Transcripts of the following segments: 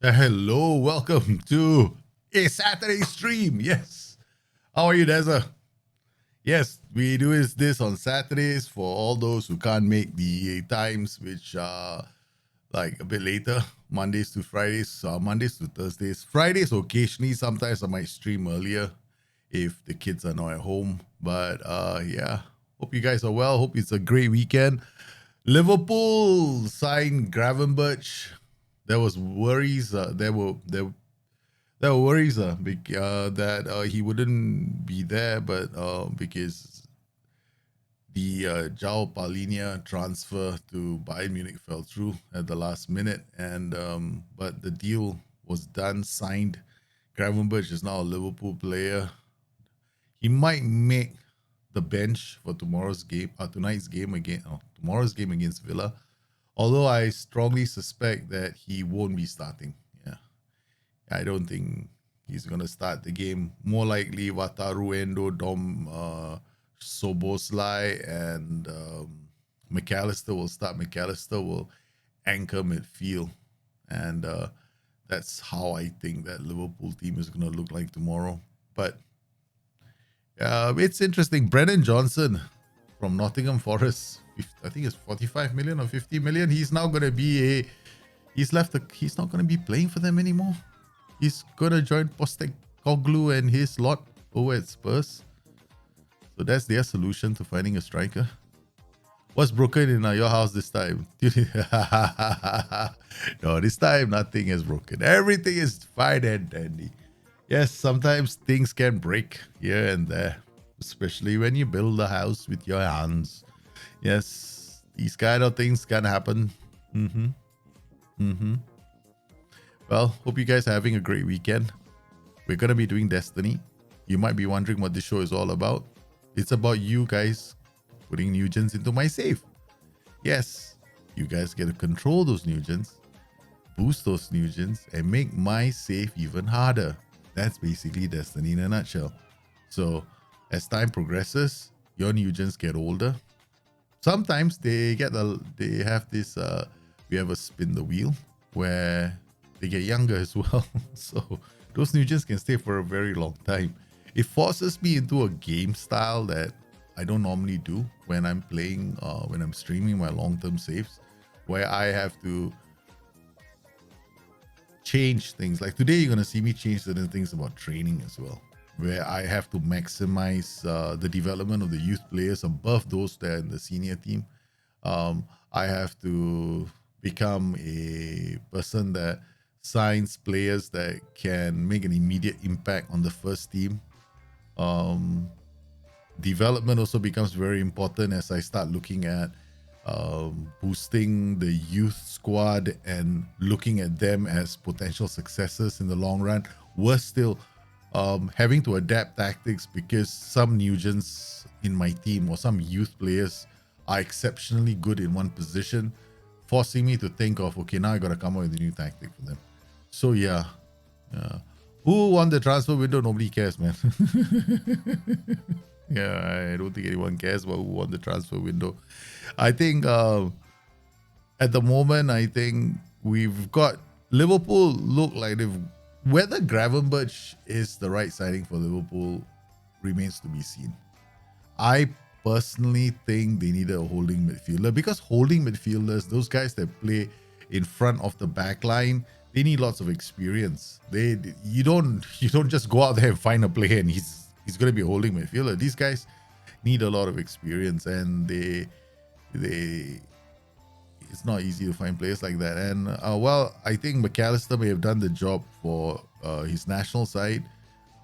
Hello, welcome to a Saturday stream. Yes. How are you, Deza? Yes, we do this on Saturdays for all those who can't make the times, which are like a bit later. Mondays to Fridays, Mondays to Thursdays. Fridays, occasionally, sometimes I might stream earlier if the kids are not at home. But yeah, hope you guys are well. Hope it's a great weekend. Liverpool signed Gravenberch. There was worries. There were worries that he wouldn't be there, but because the João Palhinha transfer to Bayern Munich fell through at the last minute, and but the deal was done, signed. Gravenberch is now a Liverpool player. He might make the bench for tonight's game tomorrow's game against Villa. Although I strongly suspect that he won't be starting. Yeah, I don't think he's gonna start the game. More likely, Wataru Endo, Dom Soboslai, and McAllister will start. McAllister will anchor midfield, and that's how I think that Liverpool team is gonna look like tomorrow. But it's interesting. Brennan Johnson from Nottingham Forest, I think it's 45 million or 50 million. He's now going to be he's not going to be playing for them anymore. He's going to join Postecoglou and his lot over at Spurs. So that's their solution to finding a striker. What's broken in your house this time? No, this time nothing is broken. Everything is fine and dandy. Yes, sometimes things can break here and there, especially when you build a house with your hands. Yes, these kind of things can happen. Well, hope you guys are having a great weekend. We're going to be doing Destiny. You might be wondering what this show is all about. It's about you guys putting new gens into my save. Yes, you guys get to control those new gens, boost those new gens, and make my save even harder. That's basically Destiny in a nutshell. So, as time progresses, your new gens get older. Sometimes they have this we have a spin the wheel where they get younger as well. So those new gens can stay for a very long time. It forces me into a game style that I don't normally do when I'm playing when I'm streaming my long-term saves, where I have to change things. Like today, you're gonna see me change certain things about training as well, where I have to maximize the development of the youth players above those that are in the senior team. I have to become a person that signs players that can make an immediate impact on the first team. Development also becomes very important as I start looking at boosting the youth squad and looking at them as potential successors in the long run. Worse still, having to adapt tactics because some new gens in my team or some youth players are exceptionally good in one position, forcing me to think of, okay, now I got to come up with a new tactic for them. So yeah. Who won the transfer window? Nobody cares, man. Yeah, I don't think anyone cares about who won the transfer window. I think at the moment, I think we've got Liverpool look like they've. Whether Gravenberch is the right signing for Liverpool remains to be seen. I personally think they needed a holding midfielder because holding midfielders, those guys that play in front of the back line, they need lots of experience. You don't just go out there and find a player and he's going to be a holding midfielder. These guys need a lot of experience, and they it's not easy to find players like that. And well, I think McAllister may have done the job for his national side.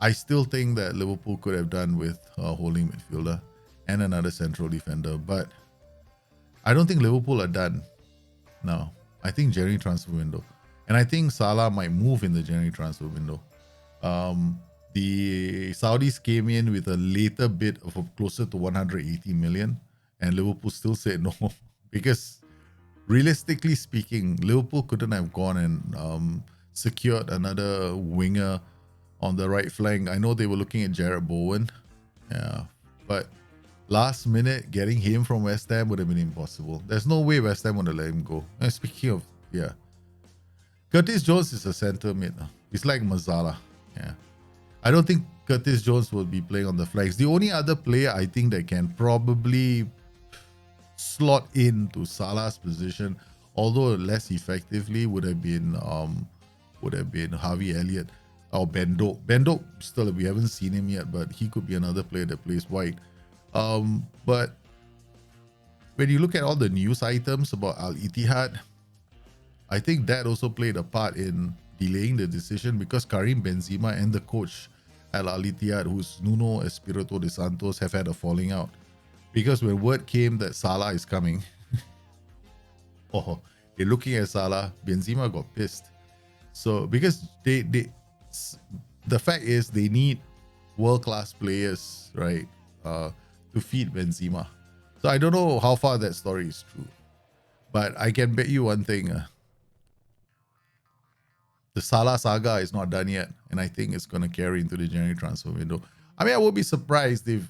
I still think that Liverpool could have done with a holding midfielder and another central defender, but I don't think Liverpool are done. No, I think January transfer window, and I think Salah might move in the January transfer window. The Saudis came in with a later bid of closer to 180 million, and Liverpool still said no because realistically speaking, Liverpool couldn't have gone and secured another winger on the right flank. I know they were looking at Jarrett Bowen, yeah, but last minute getting him from West Ham would have been impossible. There's no way West Ham would have let him go. And speaking of, yeah, Curtis Jones is a center mid. He's like Mazzala. Yeah. I don't think Curtis Jones will be playing on the flanks. The only other player I think that can probably slot into Salah's position, although less effectively, would have been Harvey Elliott or Bendo. Bendo, still we haven't seen him yet, but he could be another player that plays wide. But when you look at all the news items about Al Ittihad, I think that also played a part in delaying the decision, because Karim Benzema and the coach at Al Ittihad, who's Nuno Espirito de Santos, have had a falling out. Because when word came that Salah is coming, they're looking at Salah, Benzema got pissed. So because the fact is they need world-class players, right, to feed Benzema. So I don't know how far that story is true, but I can bet you one thing: the Salah saga is not done yet, and I think it's going to carry into the January transfer window. I mean, I would be surprised if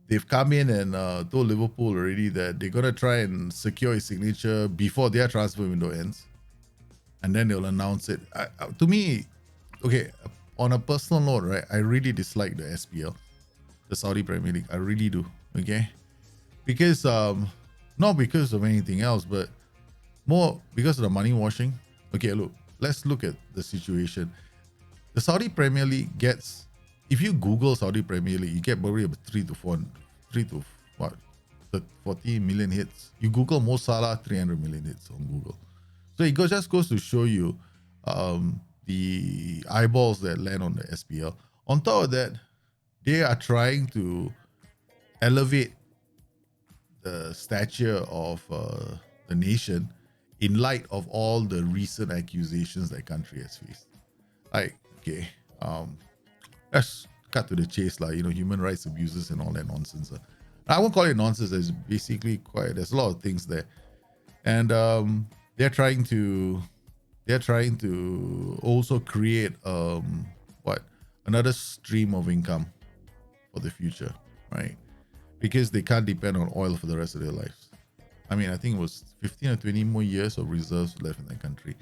they've come in and told Liverpool already that they're going to try and secure his signature before their transfer window ends, and then they'll announce it. To me, okay, on a personal note, right, I really dislike the SPL, the Saudi Premier League. I really do, okay? Because, not because of anything else, but more because of the money washing. Okay, look, let's look at the situation. The Saudi Premier League gets, if you Google Saudi Premier League, you get probably about 40 million hits. You Google Mo Salah, 300 million hits on Google. So it just goes to show you the eyeballs that land on the SPL. On top of that, they are trying to elevate the stature of the nation in light of all the recent accusations that country has faced. Like, okay, let's cut to the chase, like, human rights abuses and all that nonsense. I won't call it nonsense. There's basically there's a lot of things there, and they're trying to also create another stream of income for the future, right? Because they can't depend on oil for the rest of their lives. I mean, I think it was 15 or 20 more years of reserves left in that country.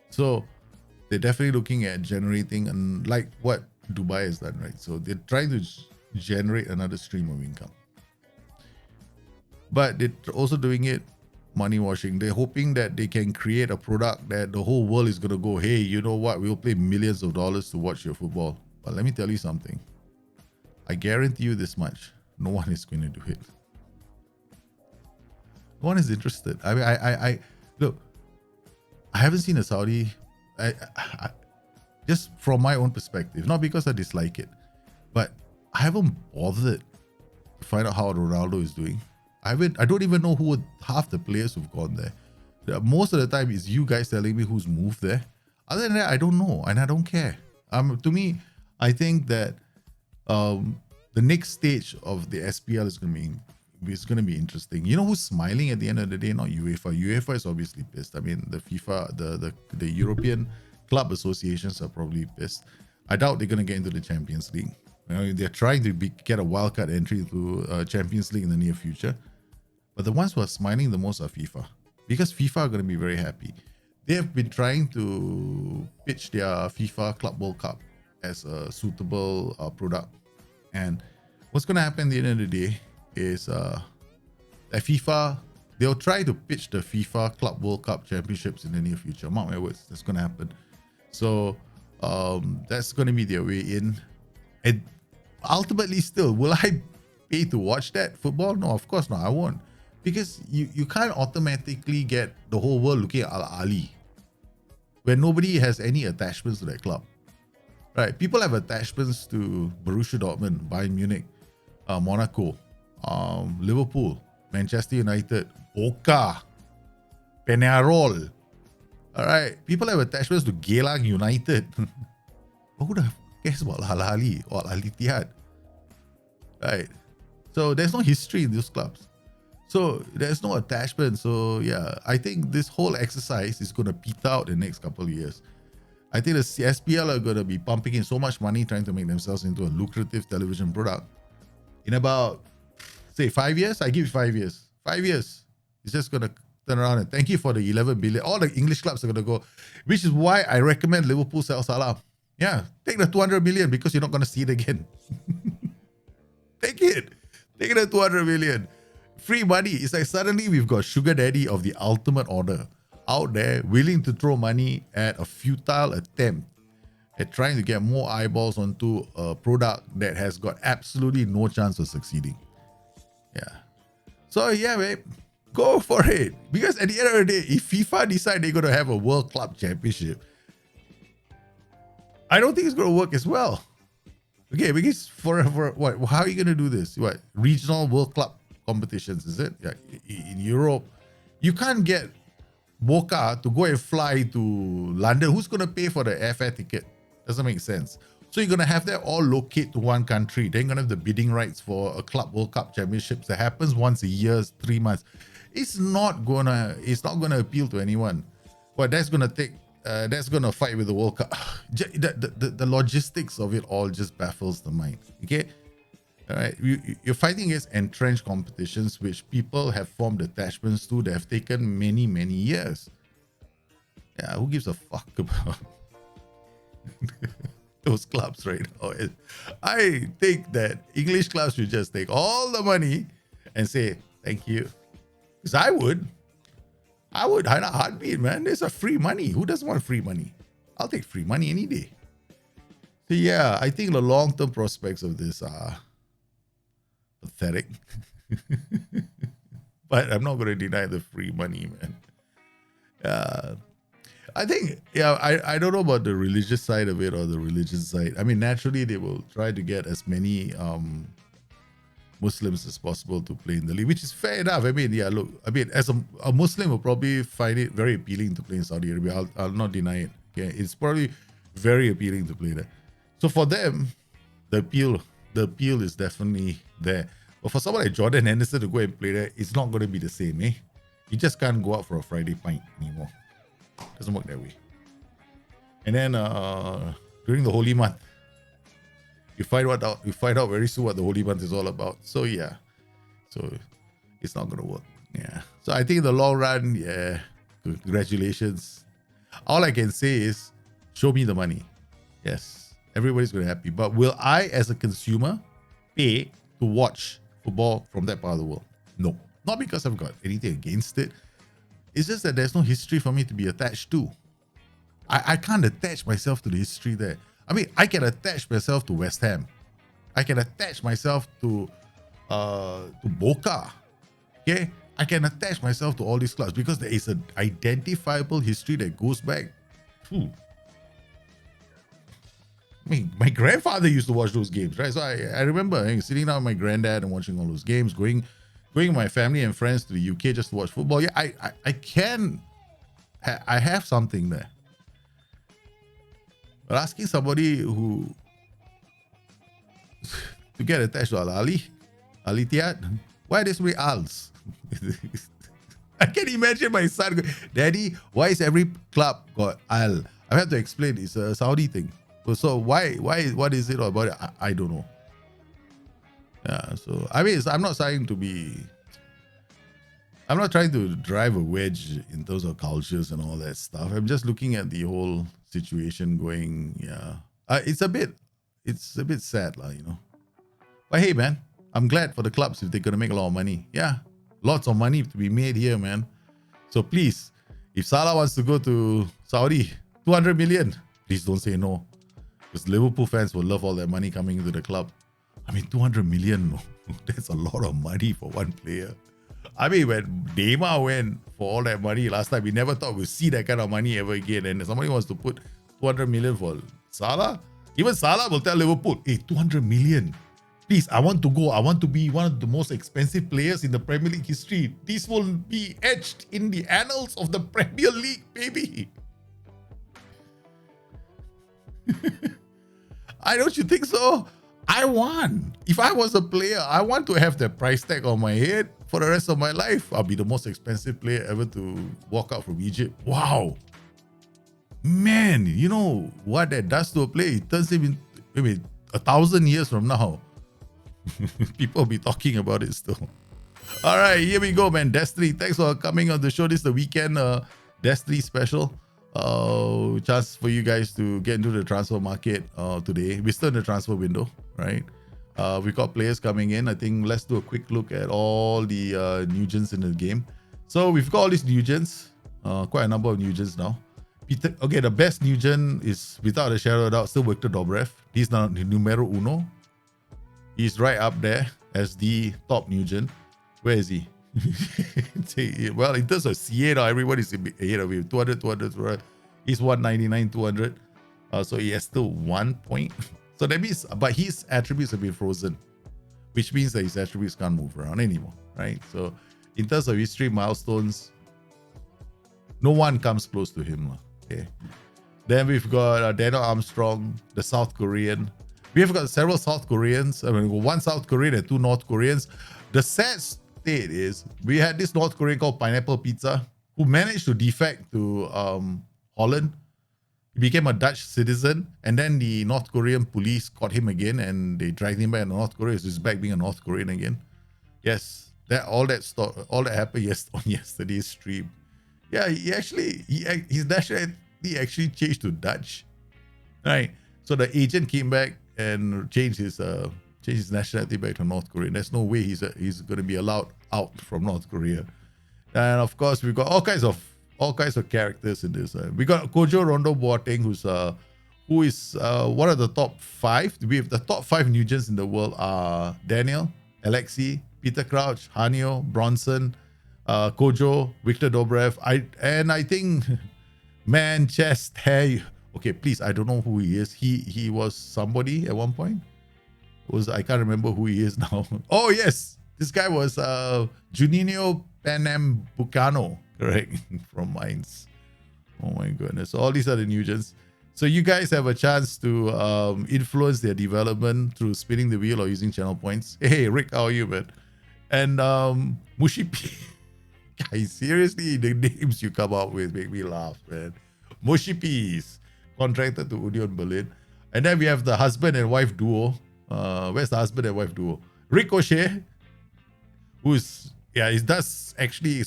So they're definitely looking at generating, and like what Dubai has done, right? So they're trying to generate another stream of income. But they're also doing it money washing. They're hoping that they can create a product that the whole world is going to go, hey, you know what? We'll pay millions of dollars to watch your football. But let me tell you something. I guarantee you this much. No one is going to do it. No one is interested. I mean, I look, I haven't seen a Saudi, I just from my own perspective, not because I dislike it, but I haven't bothered to find out how Ronaldo is doing. I don't even know who half the players who've gone there. Most of the time, it's you guys telling me who's moved there. Other than that, I don't know, and I don't care. To me, I think that the next stage of the SPL is going to be interesting. You know who's smiling at the end of the day? Not UEFA. UEFA is obviously pissed. I mean, the FIFA, the European club associations are probably pissed. I doubt they're going to get into the Champions League. They're trying to get a wildcard entry to Champions League in the near future. But the ones who are smiling the most are FIFA, because FIFA are going to be very happy. They have been trying to pitch their FIFA Club World Cup as a suitable product. And what's going to happen at the end of the day is that FIFA, they'll try to pitch the FIFA Club World Cup Championships in the near future. Mark my words, that's going to happen. So that's going to be their way in. And ultimately still, will I pay to watch that football? No, of course not. I won't. Because you can't automatically get the whole world looking at Al Ahly when nobody has any attachments to that club. Right? People have attachments to Borussia Dortmund, Bayern Munich, Monaco, Liverpool, Manchester United, Boca, Peñarol. All right? People have attachments to Geylang United. Who the cares about Al Ahly or Al Ittihad? Right? So there's no history in those clubs. So there's no attachment. So yeah, I think this whole exercise is going to peter out in the next couple of years. I think the SPL are going to be pumping in so much money trying to make themselves into a lucrative television product. In about, say, 5 years, I give it 5 years. 5 years, it's just going to turn around and thank you for the 11 billion. All the English clubs are going to go, which is why I recommend Liverpool sell Salah. Yeah, take the 200 million because you're not going to see it again. Take it. Take the 200 million. Free money. It's like suddenly we've got sugar daddy of the ultimate order out there willing to throw money at a futile attempt at trying to get more eyeballs onto a product that has got absolutely no chance of succeeding. Yeah. So yeah, babe, go for it. Because at the end of the day, if FIFA decide they're going to have a World Club Championship, I don't think it's going to work as well. Okay, because for what? How are you going to do this? What, regional World Club competitions, is it? Yeah, in Europe, you can't get Boca to go and fly to London. Who's going to pay for the airfare ticket? Doesn't make sense. So you're going to have that all locate to one country. Then you're going to have the bidding rights for a Club World Cup Championships that happens once a year, 3 months. It's not gonna appeal to anyone. Well, that's going to fight with the World Cup. The logistics of it all just baffles the mind. Okay, all right. You're fighting against entrenched competitions, which people have formed attachments to that have taken many years. Yeah, who gives a fuck about those clubs right now? I think that English clubs should just take all the money and say thank you, because I would in a heartbeat, man. There's a free money. Who doesn't want free money? I'll take free money any day. So yeah, I think the long-term prospects of this are pathetic. But I'm not going to deny the free money, man. I think, yeah, I don't know about the religious side of it or the religion side. I mean, naturally, they will try to get as many Muslims as possible to play in the league, which is fair enough. I mean, yeah, look, I mean, as a Muslim will probably find it very appealing to play in Saudi Arabia. I'll not deny it. Okay, it's probably very appealing to play there. So for them, the appeal is definitely there. But for someone like Jordan Henderson to go and play there, it's not going to be the same, eh? You just can't go out for a Friday pint anymore. Doesn't work that way. And then during the holy month, you find out very soon what the holy month is all about. So yeah, so it's not gonna work. Yeah. So I think in the long run, yeah, congratulations. All I can say is, show me the money. Yes, everybody's gonna be happy. But will I, as a consumer, pay to watch football from that part of the world? No, not because I've got anything against it. It's just that there's no history for me to be attached to. I can't attach myself to the history there. I mean, I can attach myself to West Ham. I can attach myself to Boca. Okay? I can attach myself to all these clubs because there is an identifiable history that goes back. I mean, my grandfather used to watch those games, right? So I remember sitting down with my granddad and watching all those games, going with my family and friends to the UK just to watch football. Yeah, I have something there. But asking somebody who to get attached to Al Ittihad, why are there so many Als? I can imagine my son going, Daddy, why is every club got Al? I have to explain, it's a Saudi thing. So why, what is it about it? I don't know. Yeah, so I mean, I'm not trying to drive a wedge in terms of cultures and all that stuff. I'm just looking at the whole situation going, yeah. It's a bit sad, you know. But hey, man, I'm glad for the clubs if they're going to make a lot of money. Yeah, lots of money to be made here, man. So please, if Salah wants to go to Saudi, 200 million, please don't say no. Because Liverpool fans will love all that money coming into the club. I mean, 200 million, that's a lot of money for one player. I mean, when Neymar went for all that money last time, we never thought we'd see that kind of money ever again. And somebody wants to put 200 million for Salah. Even Salah will tell Liverpool, hey, 200 million. Please, I want to go. I want to be one of the most expensive players in the Premier League history. This will be etched in the annals of the Premier League, baby. Don't you think so? I want. If I was a player, I want to have that price tag on my head for the rest of my life. I'll be the most expensive player ever to walk out from Egypt. Wow. Man, you know what that does to a player? It turns him in, maybe 1,000 years from now. People will be talking about it still. All right, here we go, man. Destiny, thanks for coming on the show. This is the weekend Destiny special. Chance for you guys to get into the transfer market today. We're still in the transfer window, right? We've got players coming in. I think let's do a quick look at all the new gens in the game. So we've got all these new gens, quite a number of new gens now. Okay, the best new gen is, without a shadow of a doubt, still Victor Dobrev. He's now numero uno. He's right up there as the top new gen. Where is he? Well, in terms of CA now, everybody's ahead of him. 200, 200, 200. He's 199, 200. So he has still 1 point. So that means, but his attributes have been frozen, which means that his attributes can't move around anymore, right? So in terms of history milestones, no one comes close to him. Okay. Then we've got Daniel Armstrong, the South Korean. We have got several South Koreans. I mean, one South Korean and two North Koreans. The sad state is we had this North Korean called Pineapple Pizza who managed to defect to Holland. He became a Dutch citizen, and then the North Korean police caught him again, and they dragged him back to North Korea. So he's back being a North Korean again. Yes, all that happened on yesterday's stream. Yeah, his nationality actually changed to Dutch, right? So the agent came back and changed his nationality back to North Korea. There's no way he's going to be allowed out from North Korea. And of course, we've got all kinds of characters in this. We got Kojo Rondo Boateng, who is one of the top 5. We have the top 5 new gens in the world are Daniel, Alexei, Peter Crouch, Hanyo, Bronson, Kojo, Victor Dobrev. I think Manchester. Okay, please, I don't know who he is. He was somebody at one point. I can't remember who he is now. Oh yes, this guy was Juninho Pernambucano, correct, from Mainz. Oh my goodness. So all these are the new gens. So you guys have a chance to influence their development through spinning the wheel or using channel points. Hey Rick, how are you, man? And Mushipi. Guys, seriously, the names you come up with make me laugh, man. Mushipis, contracted to Union Berlin. And then we have the husband and wife duo. Where's the husband and wife duo? Ricochet, he does actually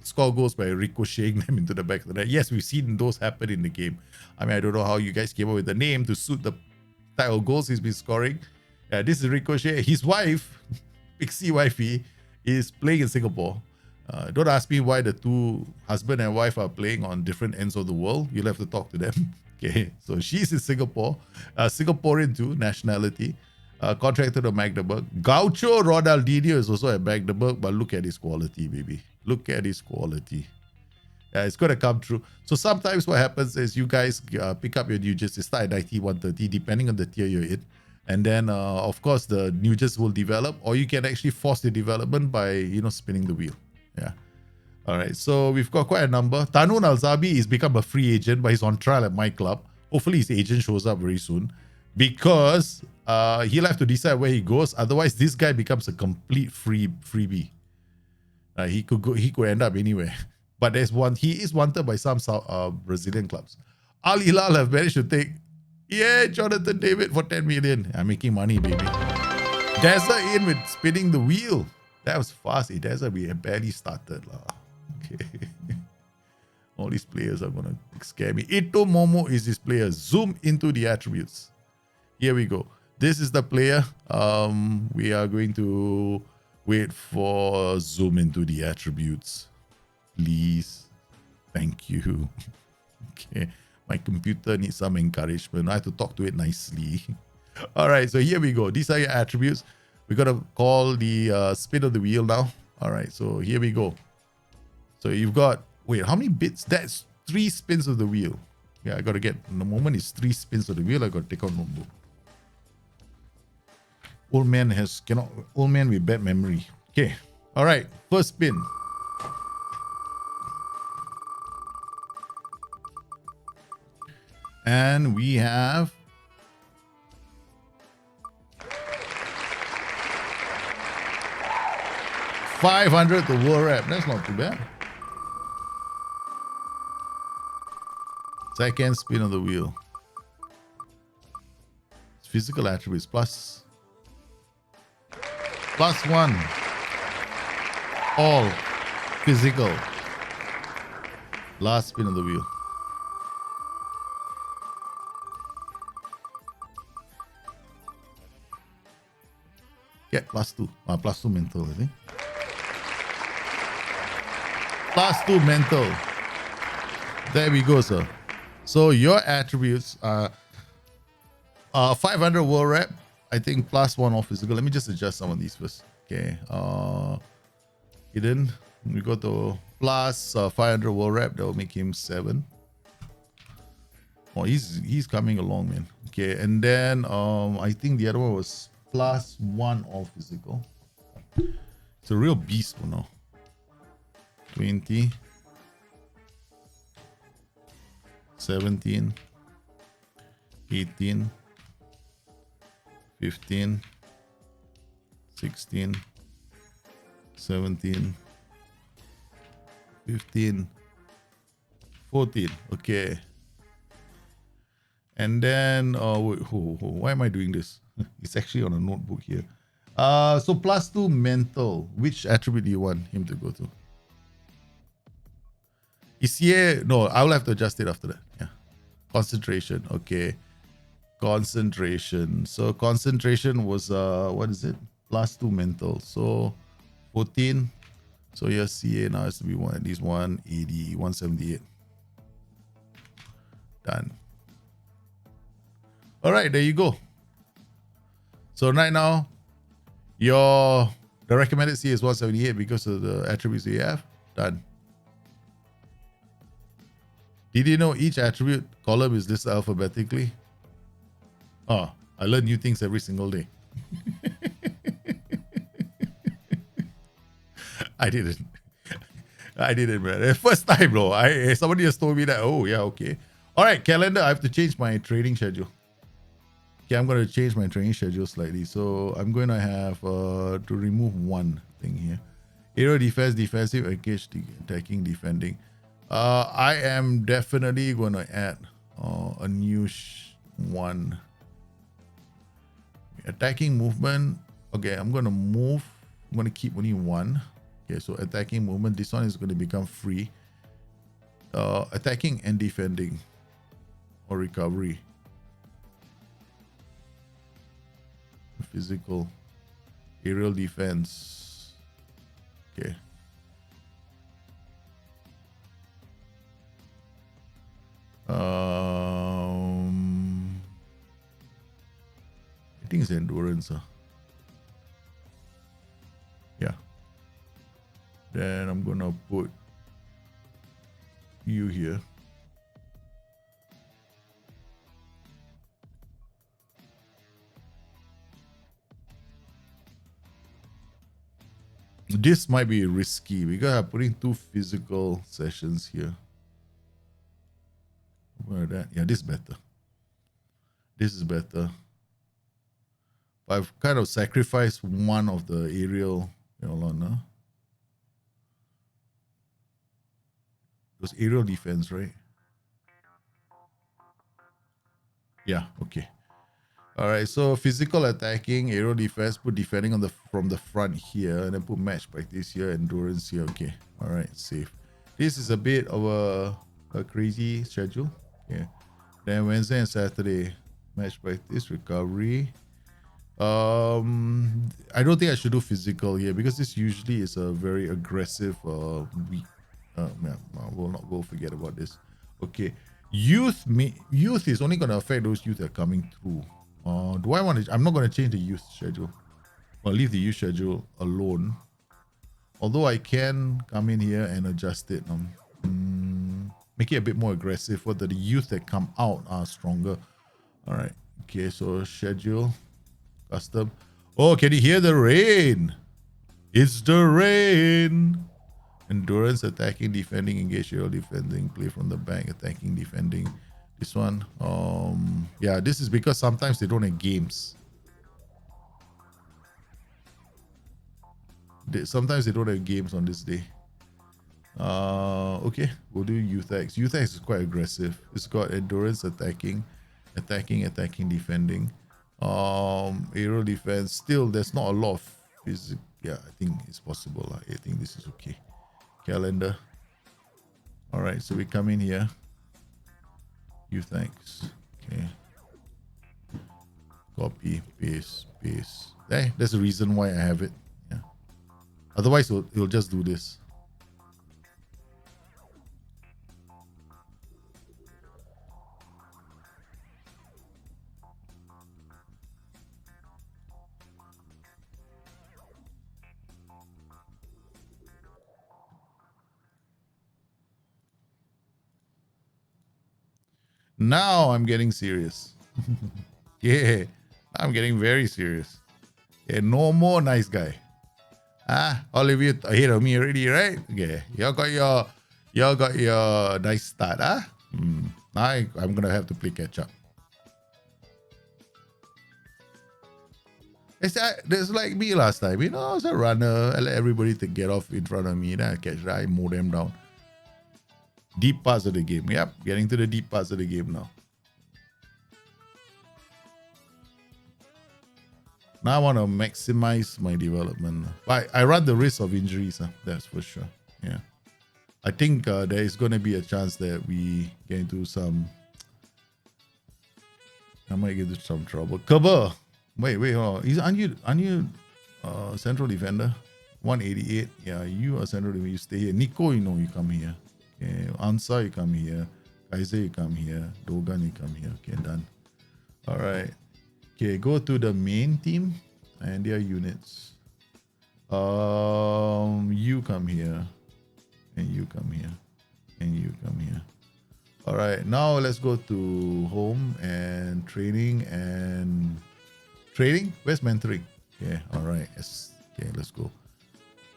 score goals by ricocheting them into the back of the net. Yes, we've seen those happen in the game. I mean, I don't know how you guys came up with the name to suit the type of goals he's been scoring. Yeah, this is Ricochet. His wife, Pixie Wifey, is playing in Singapore. Don't ask me why the two husband and wife are playing on different ends of the world. You'll have to talk to them. Okay, so she's in Singapore, Singaporean too, nationality, contracted to Magdeburg. Gaucho Ronaldinho is also at Magdeburg, but look at his quality, baby. Look at his quality. Yeah, it's going to come true. So sometimes what happens is you guys pick up your new gens. They start at 90, 130, depending on the tier you're in. And then, of course, the new gens will develop, or you can actually force the development by, spinning the wheel. Yeah. All right. So we've got quite a number. Tanun Alzabi is become a free agent, but he's on trial at my club. Hopefully his agent shows up very soon, because he'll have to decide where he goes. Otherwise, this guy becomes a complete freebie. He could end up anywhere. But he is wanted by some Brazilian clubs. Al Hilal have managed to take Jonathan David for 10 million. I'm making money, baby. Dazza in with spinning the wheel. That was fast. Dazza, we have barely started. Okay. All these players are going to scare me. Ito Momo is this player. Zoom into the attributes. Here we go. This is the player. We are going to wait for zoom into the attributes. Please. Thank you. Okay. My computer needs some encouragement. I have to talk to it nicely. All right. So here we go. These are your attributes. We're going to call the spin of the wheel now. All right. So here we go. So you've got, wait, how many bits? That's 3 spins of the wheel. Yeah, I got to get, in the moment it's 3 spins of the wheel. I got to take out notebook. Old man with bad memory. Okay. All right. First spin. And we have $500 to World Rap. That's not too bad. Second spin of the wheel. Physical attributes plus 1. All physical. Last spin of the wheel. Get +2. +2 mental, I think. +2 mental. There we go, sir. So your attributes are 500 world rep. I think +1 all physical. Let me just adjust some of these first. Okay. Hidden. We go to plus 500 world rep. That will make him 7. Oh, he's coming along, man. Okay, and then I think the other one was +1 all physical. It's a real beast for now. 20, 17, 18, 15, 16, 17, 15, 14. Okay. And then, why am I doing this? It's actually on a notebook here. So +2 mental. Which attribute do you want him to go to? Is here? No, I will have to adjust it after that. Yeah. Concentration. Okay. Concentration. So concentration was, what is it? +2 mental. So 14. So your CA now has to be at least 180, 178. Done. All right, there you go. So right now, the recommended CA is 178 because of the attributes you have. Done. Did you know each attribute column is listed alphabetically? Oh, I learn new things every single day. I didn't, man. First time, bro. Somebody just told me that. Oh, yeah, okay. All right, calendar. I have to change my training schedule. Okay, I'm going to change my training schedule slightly. So I'm going to have to remove one thing here. Aerial defense, defensive, engage, attacking, defending. I am definitely going to add a new one. Attacking movement. Okay, I'm going to move. I'm going to keep only one. Okay, so attacking movement. This one is going to become free. Attacking and defending. Or recovery. Physical. Aerial defense. Okay. I think it's endurance. Yeah. Then I'm gonna put you here. This might be risky because I'm putting 2 physical sessions here. Where that? Yeah, this is better. This is better. I've kind of sacrificed one of the aerial. Hold on, huh? It was aerial defense, right? Yeah, okay. All right, so physical attacking, aerial defense, put defending on from the front here, and then put match practice here, endurance here. Okay, all right, safe. This is a bit of a crazy schedule. Yeah. Then Wednesday and Saturday, match practice, recovery. I don't think I should do physical here because this usually is a very aggressive week. We'll not go forget about this. Okay, youth is only going to affect those youth that are coming through. Do I want to? I'm not going to change the youth schedule. I'll leave the youth schedule alone. Although I can come in here and adjust it. Make it a bit more aggressive. Whether the youth that come out are stronger. All right. Okay. So schedule, custom. Oh, can you hear the rain? It's the rain. Endurance, attacking, defending, engage, aerial defending, play from the back, attacking, defending. This one, yeah, this is because sometimes they don't have games. Sometimes they don't have games on this day. Okay, we'll do Youth X. Youth X is quite aggressive. It's got endurance, attacking, defending. Aerial defense. Still, there's not a lot of physical. Yeah, I think it's possible. I think this is okay. Calendar. All right, so we come in here. You thanks. Okay. Copy, paste, paste. Hey, there's a reason why I have it. Yeah. Otherwise, it'll just do this. Now I'm getting serious. Yeah, I'm getting very serious. Yeah, no more nice guy. All of you ahead of me already, right? Okay, y'all got your nice start, Now I'm gonna have to play catch up. It's like me last time. You know, I was a runner. I let everybody to get off in front of me. Then I catch that. I mow them down. Deep parts of the game. Yep, getting to the deep parts of the game now. Now I want to maximize my development. But I run the risk of injuries. That's for sure. Yeah. I think there is going to be a chance that we get into some... I might get into some trouble. Cover! Wait. Aren't you central defender? 188. Yeah, you are central defender. You stay here. Nico, you know, you come here. Okay. Ansa, you come here. Kaiser, you come here. Dogan, you come here. Okay, done. All right. Okay, go to the main team and their units. You come here. And you come here. And you come here. All right, now let's go to home and training and... Training? Where's mentoring? Okay, all right. Yes. Okay, let's go.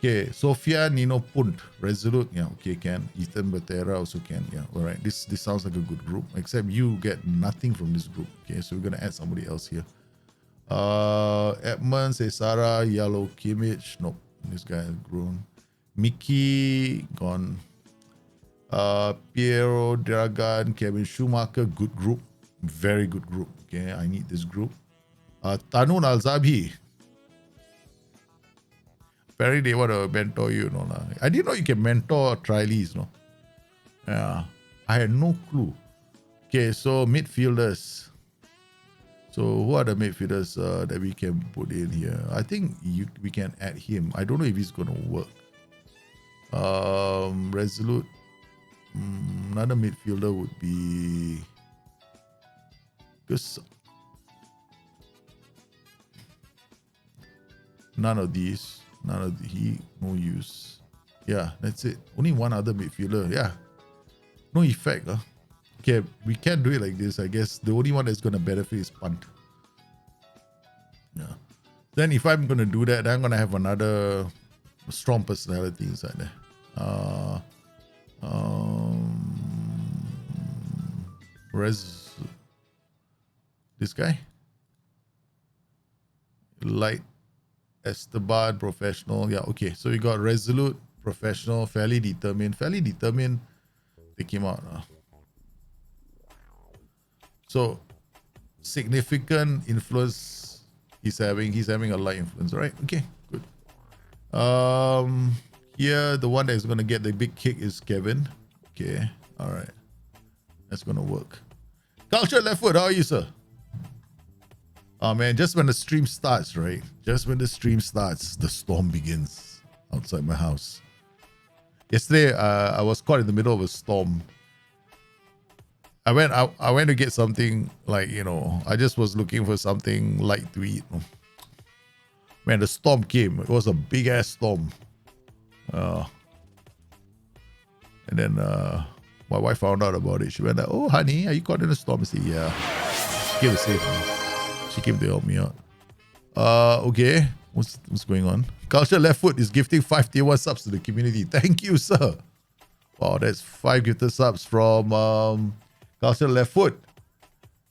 Okay, Sofia, Nino Punt, Resolute. Yeah, okay, can. Ethan Batera also can. Yeah, all right. This sounds like a good group, except you get nothing from this group. Okay, so we're going to add somebody else here. Edmund, Cesara, Yellow, Kimmich. Nope, this guy has grown. Mickey, gone. Piero, Dragan, Kevin Schumacher, good group. Very good group. Okay, I need this group. Tanun Al-Zabi. Apparently they want to mentor you, no? I didn't know you can mentor trialies, no? Yeah, I had no clue. Okay, so midfielders. So who are the midfielders that we can put in here? I think we can add him. I don't know if he's going to work. Resolute. Another midfielder would be... Because none of these. No use. Yeah, that's it. Only one other midfielder. Yeah. No effect. Okay, we can't do it like this. I guess the only one that's going to benefit is punt. Yeah. Then if I'm going to do that, I'm going to have another strong personality inside there. This guy? Light Esteban, professional. Yeah, okay. So you got resolute, professional, fairly determined. Fairly determined. Take him out. So significant influence he's having. He's having a light influence, right? Okay, good. Here the one that is gonna get the big kick is Kevin. Okay, all right. That's gonna work. Culture left foot, how are you, sir? Oh man, just when the stream starts, right? Just when the stream starts, the storm begins outside my house. Yesterday, I was caught in the middle of a storm. I went to get something like, you know, I just was looking for something light to eat. Man, the storm came. It was a big ass storm. And then my wife found out about it. She went like, "Oh, honey, are you caught in a storm?" I said, "Yeah." She came to save me. She came to help me out. Okay. What's going on? Culture Left Foot is gifting 5 tier 1 subs to the community. Thank you, sir. Wow, that's 5 gifted subs from Culture Left Foot.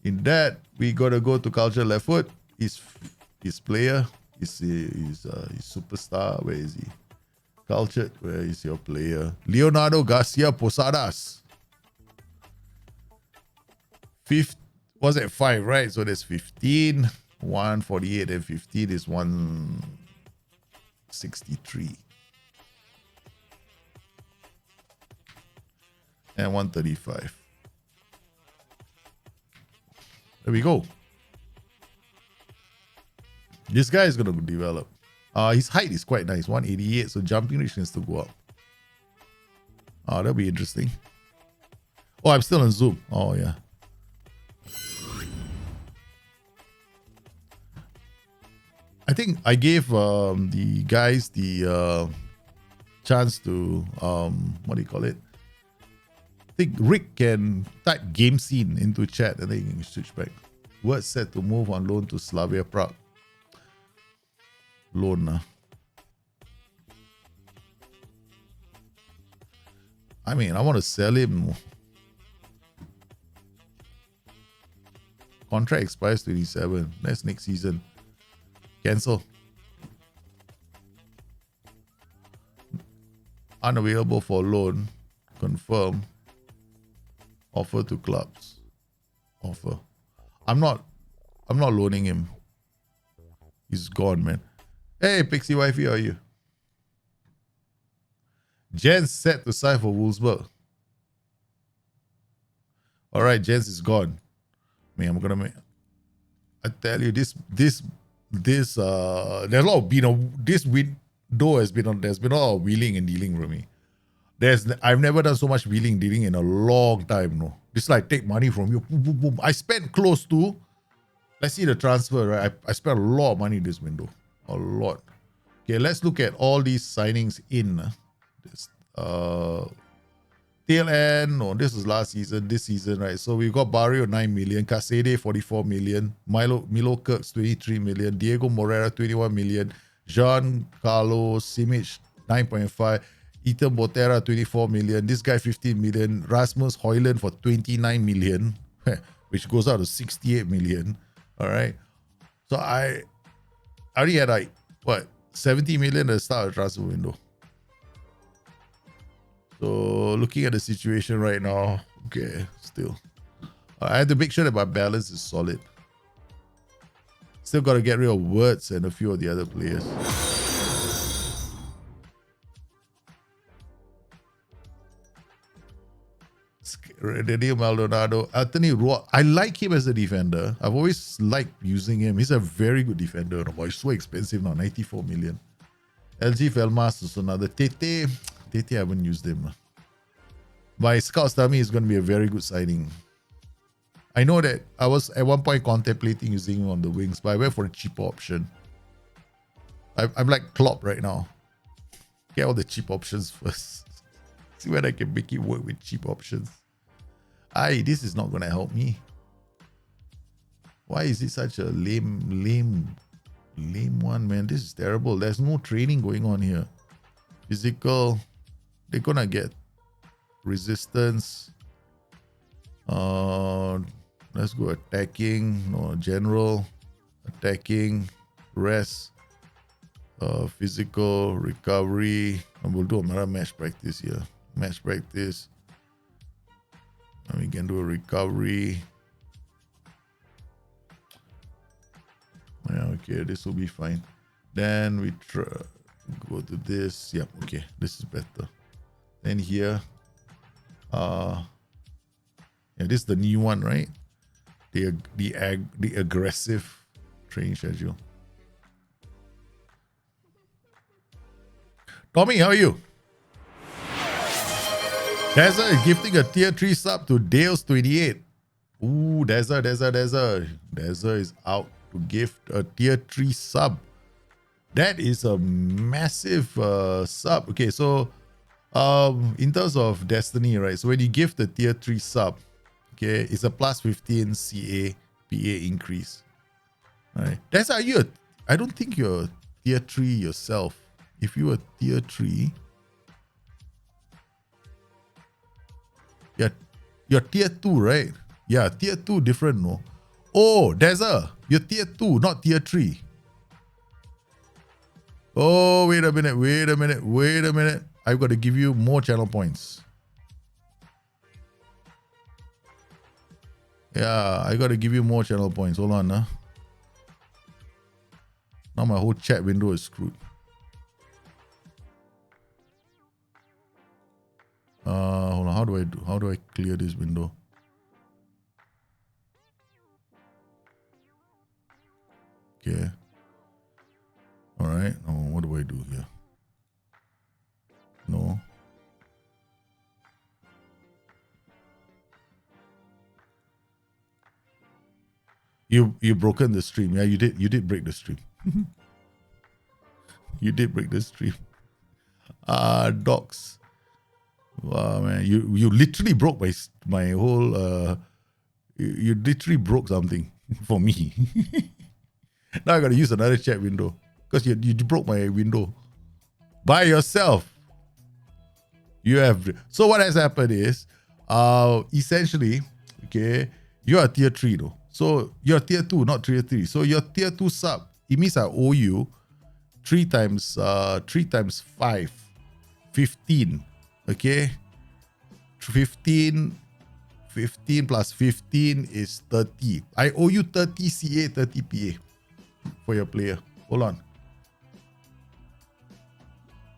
In that, we gotta go to Culture Left Foot. His player, his superstar. Where is he? Cultured, where is your player? Leonardo Garcia Posadas. Fifth was at 5, right? So there's 15, 148, and 15 is 1. 63. And 135. There we go. This guy is going to develop. His height is quite nice, 188, so jumping reach can still go up. That'll be interesting. Oh, I'm still on Zoom. Oh, yeah. I think I gave the guys the chance to, what do you call it? I think Rick can type game scene into chat and then you can switch back. Word set to move on loan to Slavia Prague. Loan. I mean, I want to sell him. Contract expires 27. That's next season. Cancel. Unavailable for loan. Confirm. Offer to clubs. Offer. I'm not loaning him. He's gone, man. Hey, Pixie Wifey, how are you? Jens set to sign for Wolfsburg. Alright, Jens is gone. Man, I'm gonna make. I tell you, there's a lot of this window has been on. There's been a lot of wheeling and dealing for me. I've never done so much wheeling dealing in a long time. No, it's like take money from you. Boom, boom, boom. I spent close to. Let's see the transfer. Right, I spent a lot of money in this window. A lot. Okay, let's look at all these signings in this. Tail end. No, this was last season. This season, right? So we got Barrio 9 million, Casede 44 million, Milo Kirks 23 million, Diego Moreira 21 million, Jean Carlos Simic 9.5, Ethan Botera 24 million, this guy 15 million, Rasmus Højlund for 29 million, which goes out to 68 million. All right. So I already had like what 70 million at the start of the transfer window. So looking at the situation right now, okay, still. I have to make sure that my balance is solid. Still got to get rid of Words and a few of the other players. Daniel Maldonado, Anthony Roy. I like him as a defender. I've always liked using him. He's a very good defender. But he's so expensive now, 94 million. LG Velmas is another. Tete, I haven't used him. My scouts tell me he's going to be a very good signing. I know that I was at one point contemplating using him on the wings, but I went for a cheaper option. I'm like Klopp right now. Get all the cheap options first. See whether I can make it work with cheap options. This is not going to help me. Why is it such a lame one, man? This is terrible. There's no training going on here. Physical. They're going to get resistance. Let's go attacking. No, general. Attacking. Rest. Physical. Recovery. And we'll do another match practice here. Match practice. And we can do a recovery. Yeah, okay, this will be fine. Then we go to this. Yeah, okay, this is better. Then here, yeah, this is the new one, right? The aggressive training schedule. Tommy, how are you? Deza is gifting a tier 3 sub to Dales28. Ooh, Deza is out to gift a tier 3 sub. That is a massive sub. Okay, so in terms of Destiny, right? So when you gift the tier 3 sub, okay, it's a plus 15 CA PA increase. All right. That's I don't think you're tier 3 yourself. If you were tier 3, you're tier 2, right? Yeah, tier 2 different, no? Oh, Deza, you're tier 2, not tier 3. Oh, wait a minute. I've got to give you more channel points. Yeah, I got to give you more channel points. Hold on, huh? Now my whole chat window is screwed. do I do? How do I clear this window? Okay. All right. Oh, what do I do here? No. You broken the stream. Yeah, you did break the stream. You did break the stream. Docs. Wow, man, you literally broke my whole you literally broke something for me. Now I gotta use another chat window because you broke my window by yourself. You have. So what has happened is essentially, okay, you're a tier 3 though. So you're tier 2, not tier 3. So your tier 2 sub, it means I owe you 3 times 5, 15. Okay, 15 plus 15 is 30. I owe you 30 CA, 30 PA for your player. Hold on.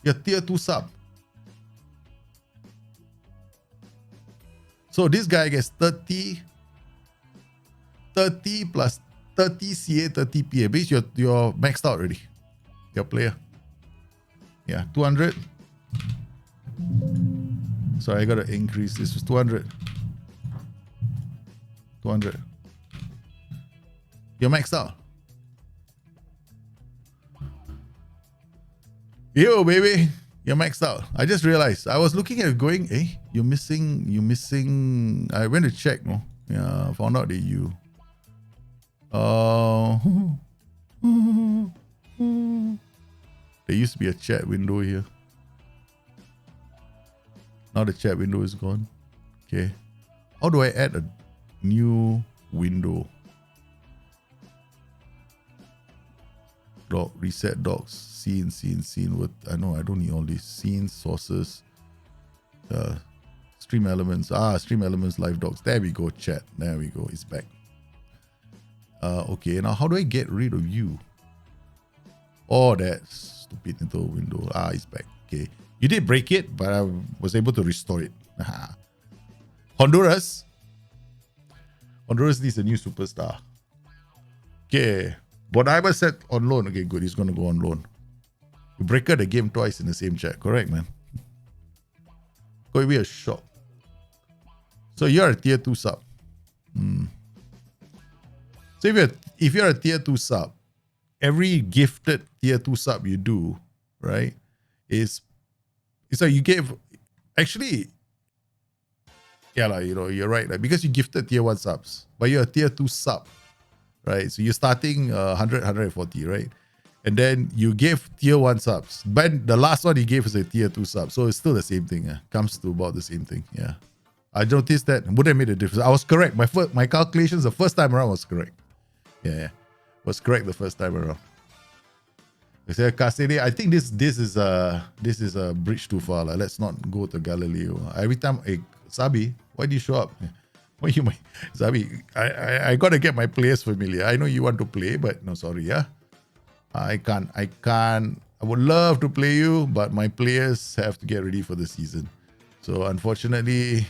Your tier 2 sub. So this guy gets 30 plus 30 CA, 30 PA. Means you're maxed out already. Your player. Yeah, 200. Sorry, I gotta increase this. It's 200. 200. You're maxed out. Yo, baby. You're maxed out. I just realized. I was looking at it going, you're missing. I went to check, no? Yeah, found out that you. There used to be a chat window here. Now the chat window is gone. Okay. How do I add a new window? Doc, reset docs, scene. What I know, I don't need all these scenes, sources, stream elements. Stream elements, live docs. There we go, chat. There we go. It's back. Okay, now how do I get rid of you? Oh, that stupid little window. It's back. Okay. You did break it, but I was able to restore it. Honduras. Honduras needs a new superstar. Okay. Bonaiba set on loan. Okay, good. He's going to go on loan. You break the game twice in the same chat. Correct, man. Going to be a shock. So you're a tier 2 sub. So if you're a tier 2 sub, every gifted tier 2 sub you do, right, it's like you gave, actually, yeah, you're right. Like, because you gifted tier 1 subs, but you're a tier 2 sub, right? So you're starting 100, 140, right? And then you gave tier 1 subs. But the last one you gave is a tier 2 sub. So it's still the same thing. Comes to about the same thing. Yeah. I noticed that. Wouldn't have made a difference. I was correct. My calculations the first time around was correct. Yeah. Was correct the first time around. I think this is a bridge too far. Let's not go to Galileo. Every time, Sabi, why do you show up? Why you Sabi? I gotta get my players familiar. I know you want to play, but no, sorry, yeah. I can't. I would love to play you, but my players have to get ready for the season. So unfortunately,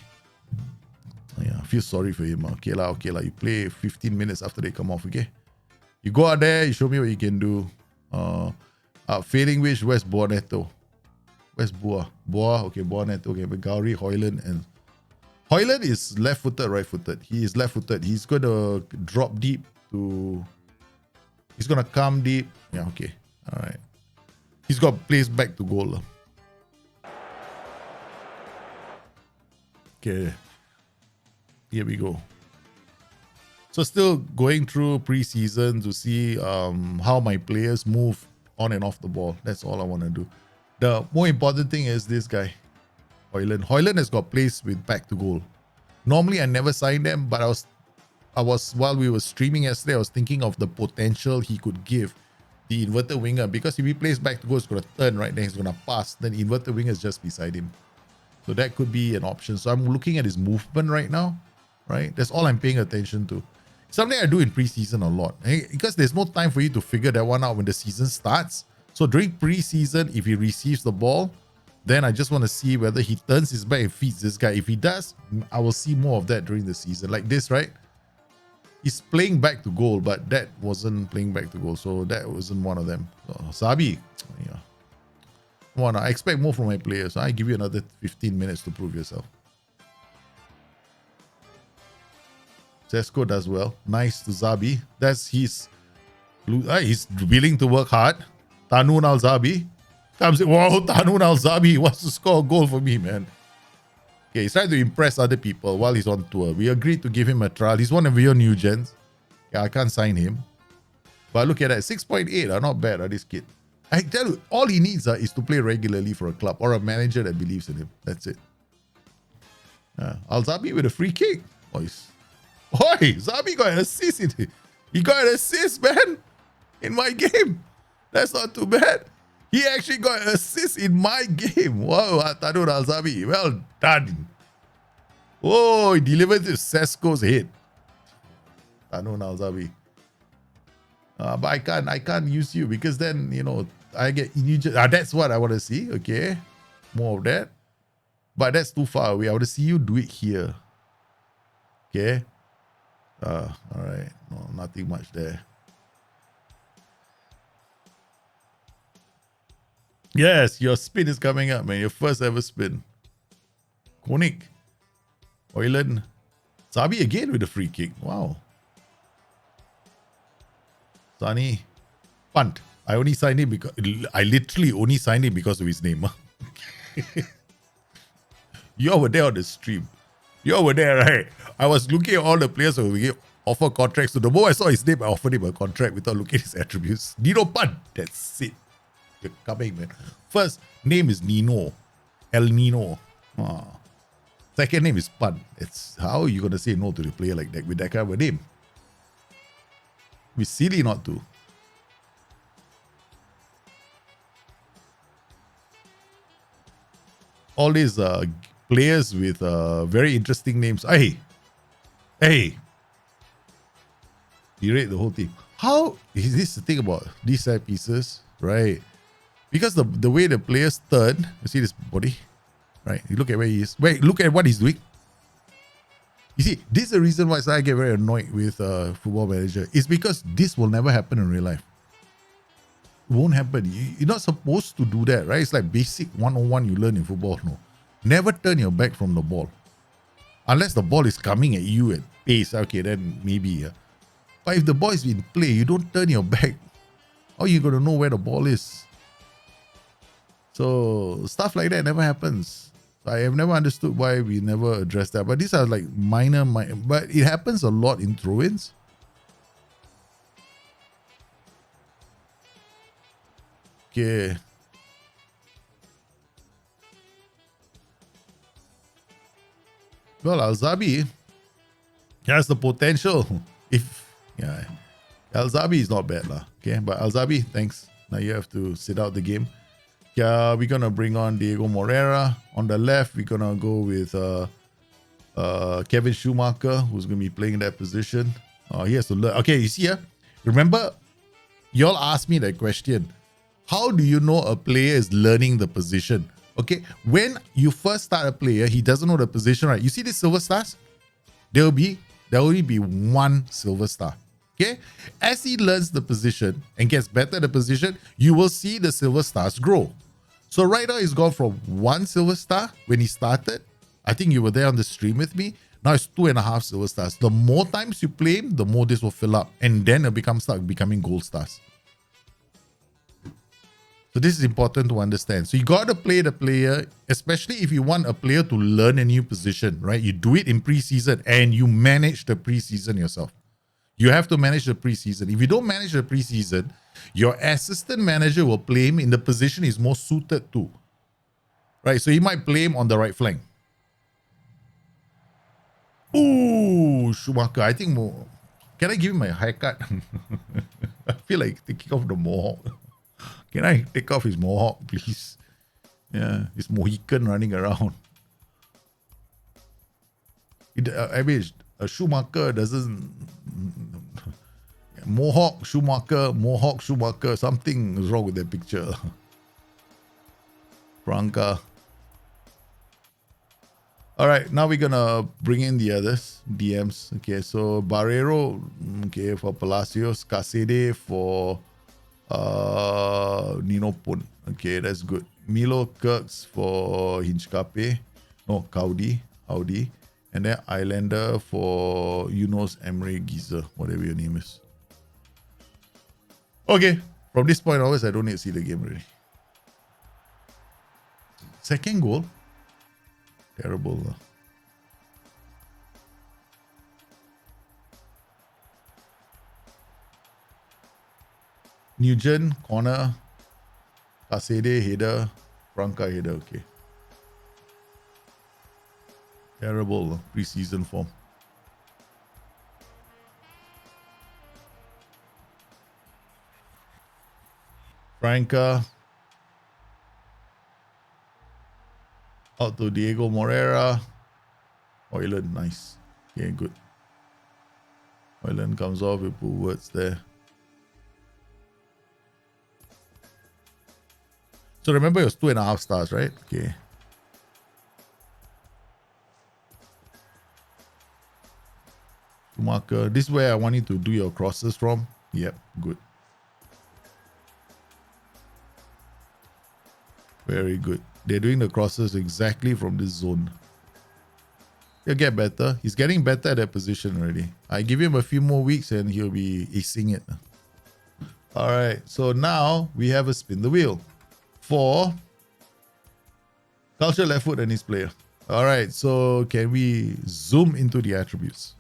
yeah, I feel sorry for him. Okay lah. You play 15 minutes after they come off. Okay, you go out there. You show me what you can do. Failing which, where's Boaneto? Where's Boa? Okay, Boaneto. Okay, but Gauri, Hoyland, and Hoyland is left-footed, right-footed. He is left-footed. He's going to drop deep to. He's going to come deep. Yeah, okay. All right. He's got placed back to goal. Okay. Here we go. So still going through preseason to see how my players move on and off the ball. That's all I want to do. The more important thing is this guy, Hoyland. Hoyland has got placed with back to goal. Normally I never sign them, but I was while we were streaming yesterday, I was thinking of the potential he could give the inverted winger, because if he plays back to goal, he's going to turn right, then he's going to pass, then inverted winger is just beside him. So that could be an option. So I'm looking at his movement right now, right? That's all I'm paying attention to. Something I do in preseason a lot, because there's no time for you to figure that one out when the season starts. So during preseason, if he receives the ball, then I just want to see whether he turns his back and feeds this guy. If he does, I will see more of that during the season. Like this, right? He's playing back to goal, but that wasn't playing back to goal. So that wasn't one of them. Sabi, yeah. Come on, I expect more from my players. I give you another 15 minutes to prove yourself. Sesko does well. Nice to Zabi. He's willing to work hard. Tanun Al Zabi comes in. Wow, Tanun Al Zabi wants to score a goal for me, man. Okay, he's trying to impress other people while he's on tour. We agreed to give him a trial. He's one of your new gens. Yeah, I can't sign him. But look at that. 6.8. Not bad, this kid. I tell you, all he needs is to play regularly for a club or a manager that believes in him. That's it. Al Zabi with a free kick. Oi, Zabi got an assist. He got an assist, man, in my game. That's not too bad. He actually got an assist in my game. Wow, Tanur Al Zabi. Well done. Oh, he delivered to Sesko's head. Tanur Al Zabi. But I can't use you because then, you know, I get injured. That's what I want to see. Okay. More of that. But that's too far away. I want to see you do it here. Okay. All right. No, nothing much there. Yes, your spin is coming up, man. Your first ever spin. Konik. Oilen. Sabi again with a free kick. Wow. Sani. Punt. I literally only signed him because of his name. You were there on the stream. You were there, right? I was looking at all the players who we offer contracts. So the moment I saw his name, I offered him a contract without looking at his attributes. Nino Punt. That's it. You're coming, man. First name is Nino. El Nino. Second name is Punt. It's how are you gonna say no to the player like that with that kind of a name? It's silly not to. All these players with very interesting names. Hey. You rate the whole team. How is this the thing about these set pieces? Right. Because the way the players turn, you see this body, right? You look at where he is. Wait, look at what he's doing. You see, this is the reason why I get very annoyed with Football Manager. It's because this will never happen in real life. It won't happen. You're not supposed to do that, right? It's like basic 101 you learn in football. No, never turn your back from the ball. Unless the ball is coming at you at pace. Okay, then maybe. But if the ball is in play, you don't turn your back. How are you going to know where the ball is? So stuff like that never happens. I have never understood why we never address that. But these are like minor, but it happens a lot in throw-ins. Okay. Well, Al Zabi has the potential. Al Zabi is not bad lah. Okay, but Al Zabi, thanks. Now you have to sit out the game. Yeah, we're gonna bring on Diego Moreira. On the left, we're gonna go with Kevin Schumacher, who's gonna be playing that position. He has to learn. Okay, you see, remember, y'all asked me that question. How do you know a player is learning the position? Okay, when you first start a player, he doesn't know the position, right? You see these silver stars? There will only be one silver star. Okay, as he learns the position and gets better at the position, you will see the silver stars grow. So right now, he's gone from one silver star when he started. I think you were there on the stream with me. Now it's 2.5 silver stars. The more times you play him, the more this will fill up. And then it'll start becoming gold stars. So this is important to understand. So you got to play the player, especially if you want a player to learn a new position, right? You do it in preseason and you manage the preseason yourself. You have to manage the preseason. If you don't manage the preseason, your assistant manager will play him in the position he's more suited to. Right? So he might play him on the right flank. Ooh, Schumacher. I think more. Can I give him a haircut? I feel like taking off the mohawk. Can I take off his mohawk, please? Yeah, his Mohican running around. I mean, a Schumacher doesn't... Mohawk, Schumacher, something is wrong with that picture. Franca. All right, now we're gonna bring in the others DMs. Okay, so Barrero, okay, for Palacios, Casede for Nino Pun. Okay, that's good. Milo Kirks for Hinchkape. No, Audi. And then Islander for Yunus Emre Giza, whatever your name is. Okay, from this point onwards, I don't need to see the game really. Second goal? Terrible. Nugent, corner. Casede, header. Franca, header. Okay. Terrible preseason form. Franca. Out to Diego Moreira. Oyland, nice. Okay, good. Oyland comes off, we put words there. So remember it was 2.5 stars, right? Okay. Schumacher. This is where I want you to do your crosses from. Yep, good. Very good. They're doing the crosses exactly from this zone. He'll get better. He's getting better at that position already. I give him a few more weeks and he'll be acing it. All right. So now we have a spin the wheel for Culture Left Foot and his player. All right. So can we zoom into the attributes?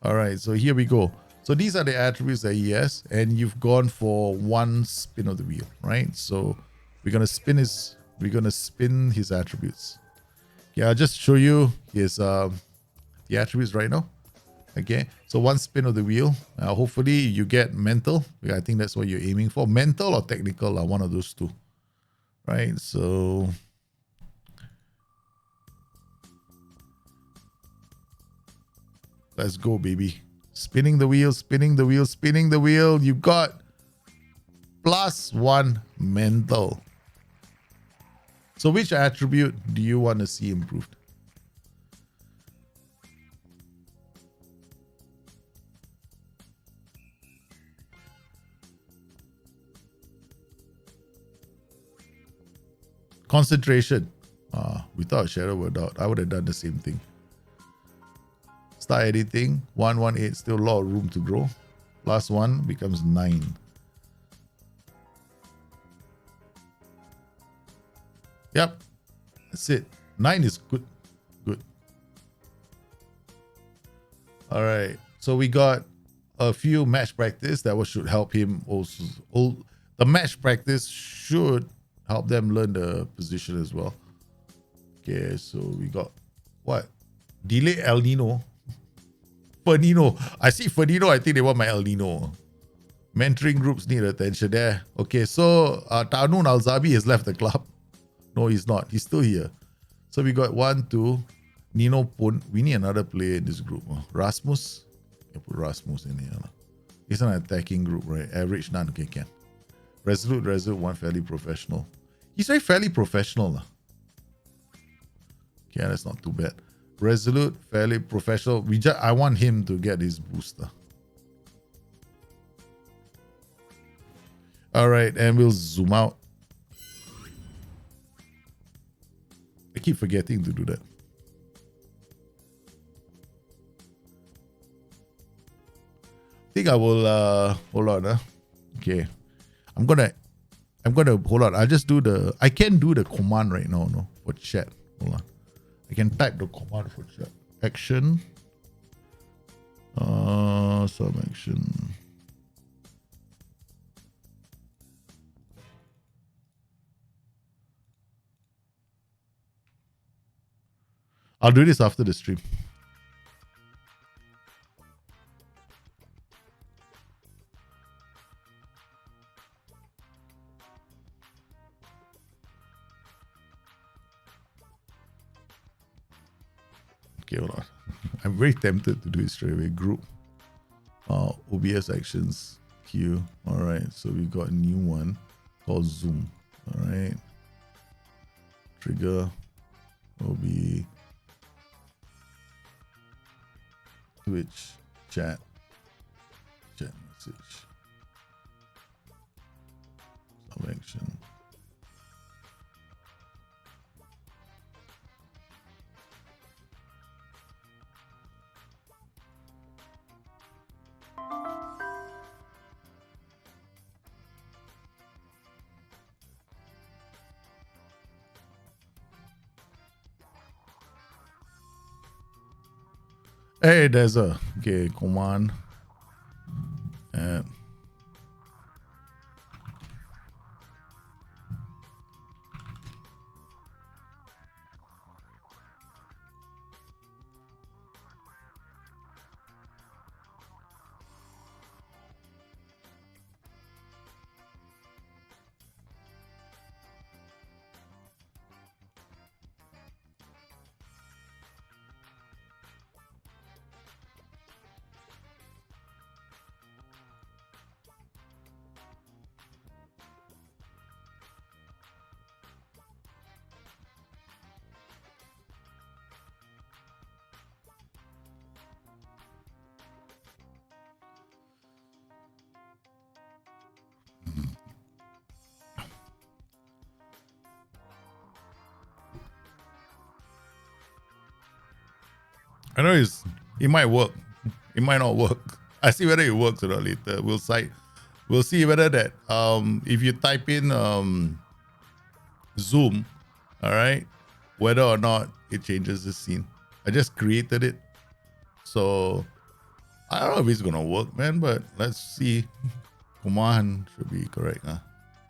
All right. So here we go. So these are the attributes that he has, and you've gone for one spin of the wheel, right? So we're gonna spin his attributes. Yeah, I'll just show you his the attributes right now. Okay, so one spin of the wheel. Hopefully you get mental. I think that's what you're aiming for. Mental or technical, one of those two. Right, so let's go, baby. Spinning the wheel, spinning the wheel, spinning the wheel. You got +1 mental. So which attribute do you want to see improved? Concentration. Without a shadow of a doubt, I would have done the same thing. Start editing. 118, still a lot of room to grow. +1 becomes 9. Yep. That's it. 9 is good. Good. All right. So we got a few match practice that should help him also. The match practice should help them learn the position as well. Okay, so we got what? Delay El Nino. Fernino. I see Fernino. I think they want my El Nino. Mentoring groups need attention there. Okay, so Tanun Alzabi has left the club. No, he's not. He's still here. So we got 1, 2. Nino Pun. We need another player in this group. Rasmus. I put Rasmus in here. It's an attacking group, right? Average none. Okay, can. Resolute, one fairly professional. He's very fairly professional. Okay, that's not too bad. Resolute, fairly professional. I want him to get his booster. All right, and we'll zoom out. I keep forgetting to do that. I think I will hold on. Okay. I'm gonna hold on. I'll just do I can do the command right now, no, for chat. Hold on. I can type the command for chat. Action. Some action. I'll do this after the stream. Okay, hold on. I'm very tempted to do it straight away. Group. OBS actions. Queue. Alright, so we got a new one called Zoom. Alright. Trigger. will be Twitch chat message selection. Hey, there's a command. And I know it might work. It might not work. I see whether it works or not later. We'll see whether that if you type in Zoom, all right, whether or not it changes the scene. I just created it. So I don't know if it's gonna work, man, but let's see. Command should be correct, huh?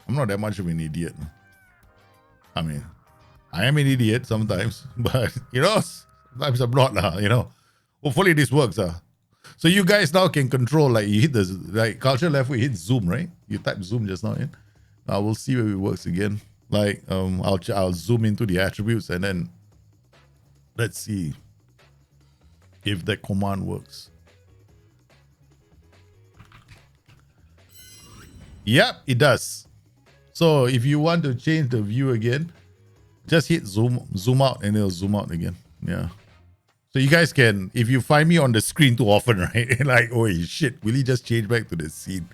I'm not that much of an idiot. I mean, I am an idiot sometimes, but sometimes I'm not, Hopefully this works. So you guys now can control, like you hit the culture left, we hit Zoom, right? You type Zoom just now in. We'll see where it works again. Like I'll zoom into the attributes and then let's see if that command works. Yep, it does. So if you want to change the view again, just hit zoom out and it'll zoom out again. Yeah. So you guys can, if you find me on the screen too often, right? Like, oh shit, will he just change back to the scene?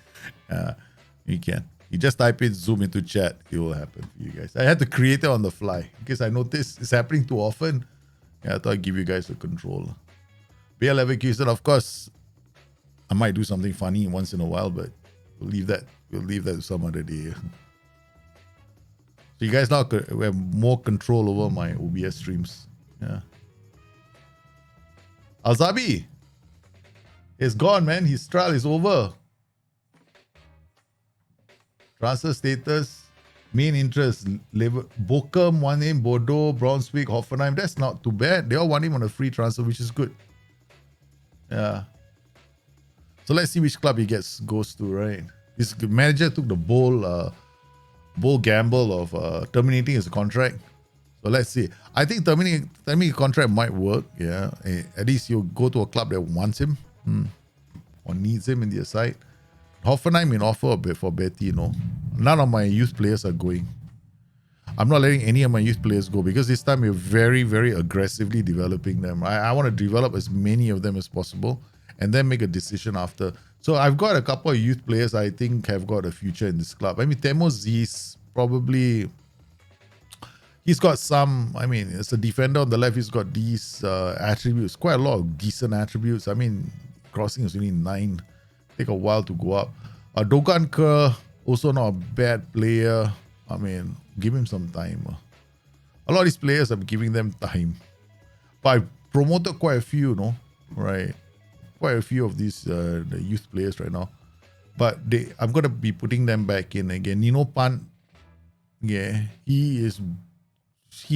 You can. You just type in zoom into chat, it will happen for you guys. I had to create it on the fly because I noticed it's happening too often. Yeah, I thought I'd give you guys a control. BL11 Houston, of course, I might do something funny once in a while, but we'll leave that to some other day. So you guys now have more control over my OBS streams. Yeah. Alzabi is gone, man. His trial is over. Transfer status, main interest, Bochum, one name, Bordeaux, Brunswick, Hoffenheim. That's not too bad. They all want him on a free transfer, which is good. Yeah. So let's see which club he goes to, right? His manager took the bold gamble of terminating his contract. So let's see. I think terminating a contract might work. Yeah. At least he'll go to a club that wants him or needs him in their side. Hoffenheim in offer a bit for Betty, None of my youth players are going. I'm not letting any of my youth players go because this time we're very, very aggressively developing them. I want to develop as many of them as possible and then make a decision after. So I've got a couple of youth players I think have got a future in this club. I mean, Temo Z's probably... He's got some, as a defender on the left, he's got these attributes, quite a lot of decent attributes. I mean, crossing is only 9. Take a while to go up. Dogan Kerr, also not a bad player. Give him some time. A lot of these players, I'm giving them time. But I promoted quite a few, right? Quite a few of these the youth players right now. But I'm going to be putting them back in again. Nino Pan, yeah, he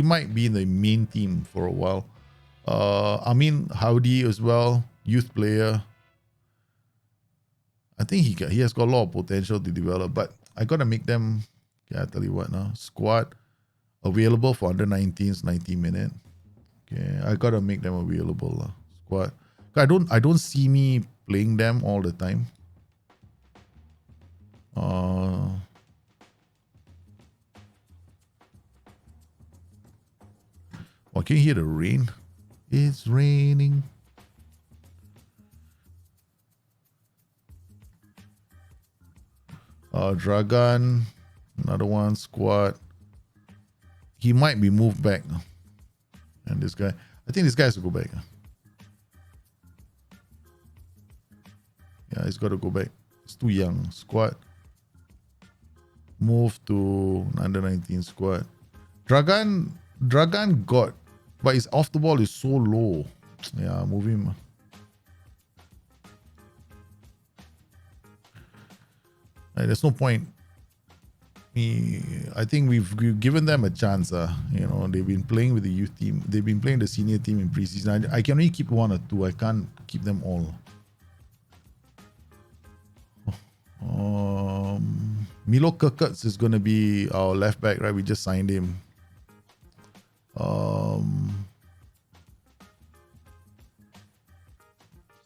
might be in the main team for a while. Amin Howdy as well, youth player. I think he has got a lot of potential to develop, but I gotta make them. Okay, I tell you what now. Squad available for under 19s, 90 minute. Okay, I gotta make them available. Squad. I don't see me playing them all the time. can you hear the rain? It's raining. Dragan, another one, squad. He might be moved back. And this guy, I think this guy has to go back. Yeah, he's got to go back. He's too young. Squad. Move to under 19 squad. Dragan got, but his off the ball is so low. Yeah, move him. There's no point. I think we've given them a chance. You know, they've been playing with the youth team. They've been playing the senior team in preseason. I can only keep one or two. I can't keep them all. Milo Kirkuts is going to be our left back, right? We just signed him.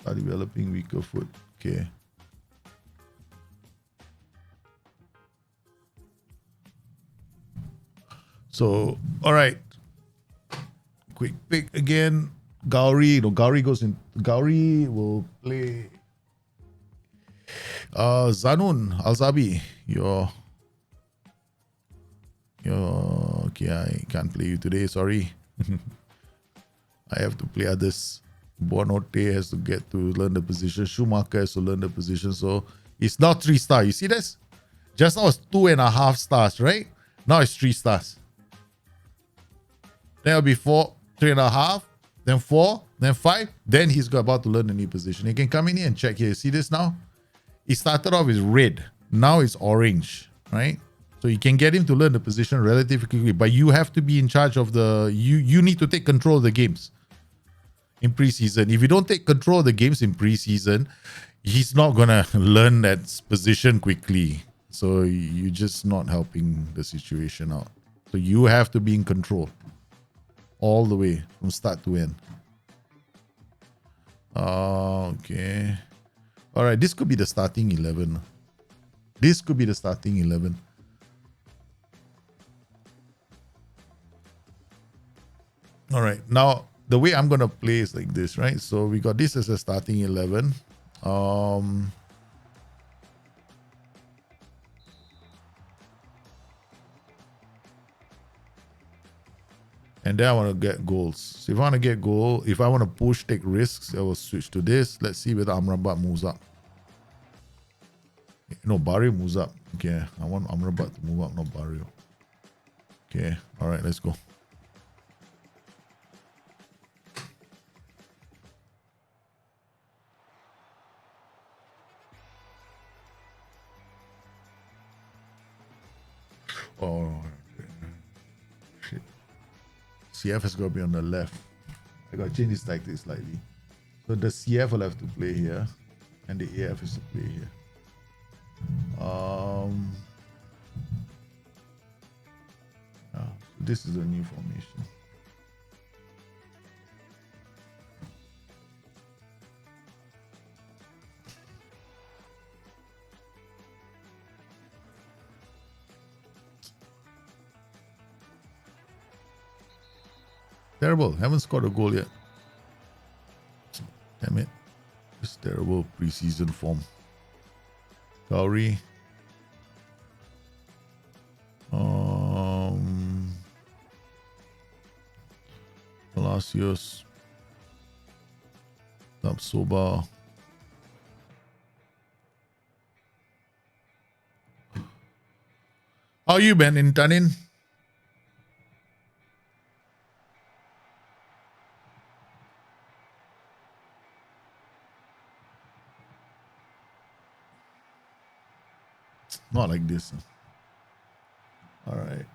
Start developing weaker foot. Okay. So, all right. Quick pick again. Gauri. No, Gauri goes in. Gauri will play. Zanun Alzabi. Okay, I can't play you today. Sorry. I have to play others. Bonote has to get to learn the position. Schumacher has to learn the position. So it's now 3 stars. You see this? Just now it's 2.5 stars, right? Now it's 3 stars. Then it'll be 4, 3.5, then 4, then 5. Then he's about to learn a new position. He can come in here and check here. See this now? He started off as red. Now it's orange, right? So you can get him to learn the position relatively quickly. But you have to be in charge of the... You need to take control of the games in preseason. If you don't take control of the games in preseason, he's not going to learn that position quickly. So you're just not helping the situation out. So you have to be in control all the way from start to end. Okay. All right, this could be the starting 11. This could be the starting 11. All right, now the way I'm going to play is like this, right? So we got this as a starting 11. And then I want to get goals. So if I want to get goal, if I want to push, take risks, I will switch to this. Let's see whether Amrabat moves up. No, Barrio moves up. Okay, I want Amrabat to move up, not Barrio. Okay, all right, let's go. Oh, shit. CF has got to be on the left. I got to change his tactics slightly. So the CF will have to play here, and the AF is to play here. This is a new formation. Terrible. Haven't scored a goal yet. Damn it. This terrible preseason form. Gauri. Palacios. Tapsoba. How you been in Tanin? Not like this. All right.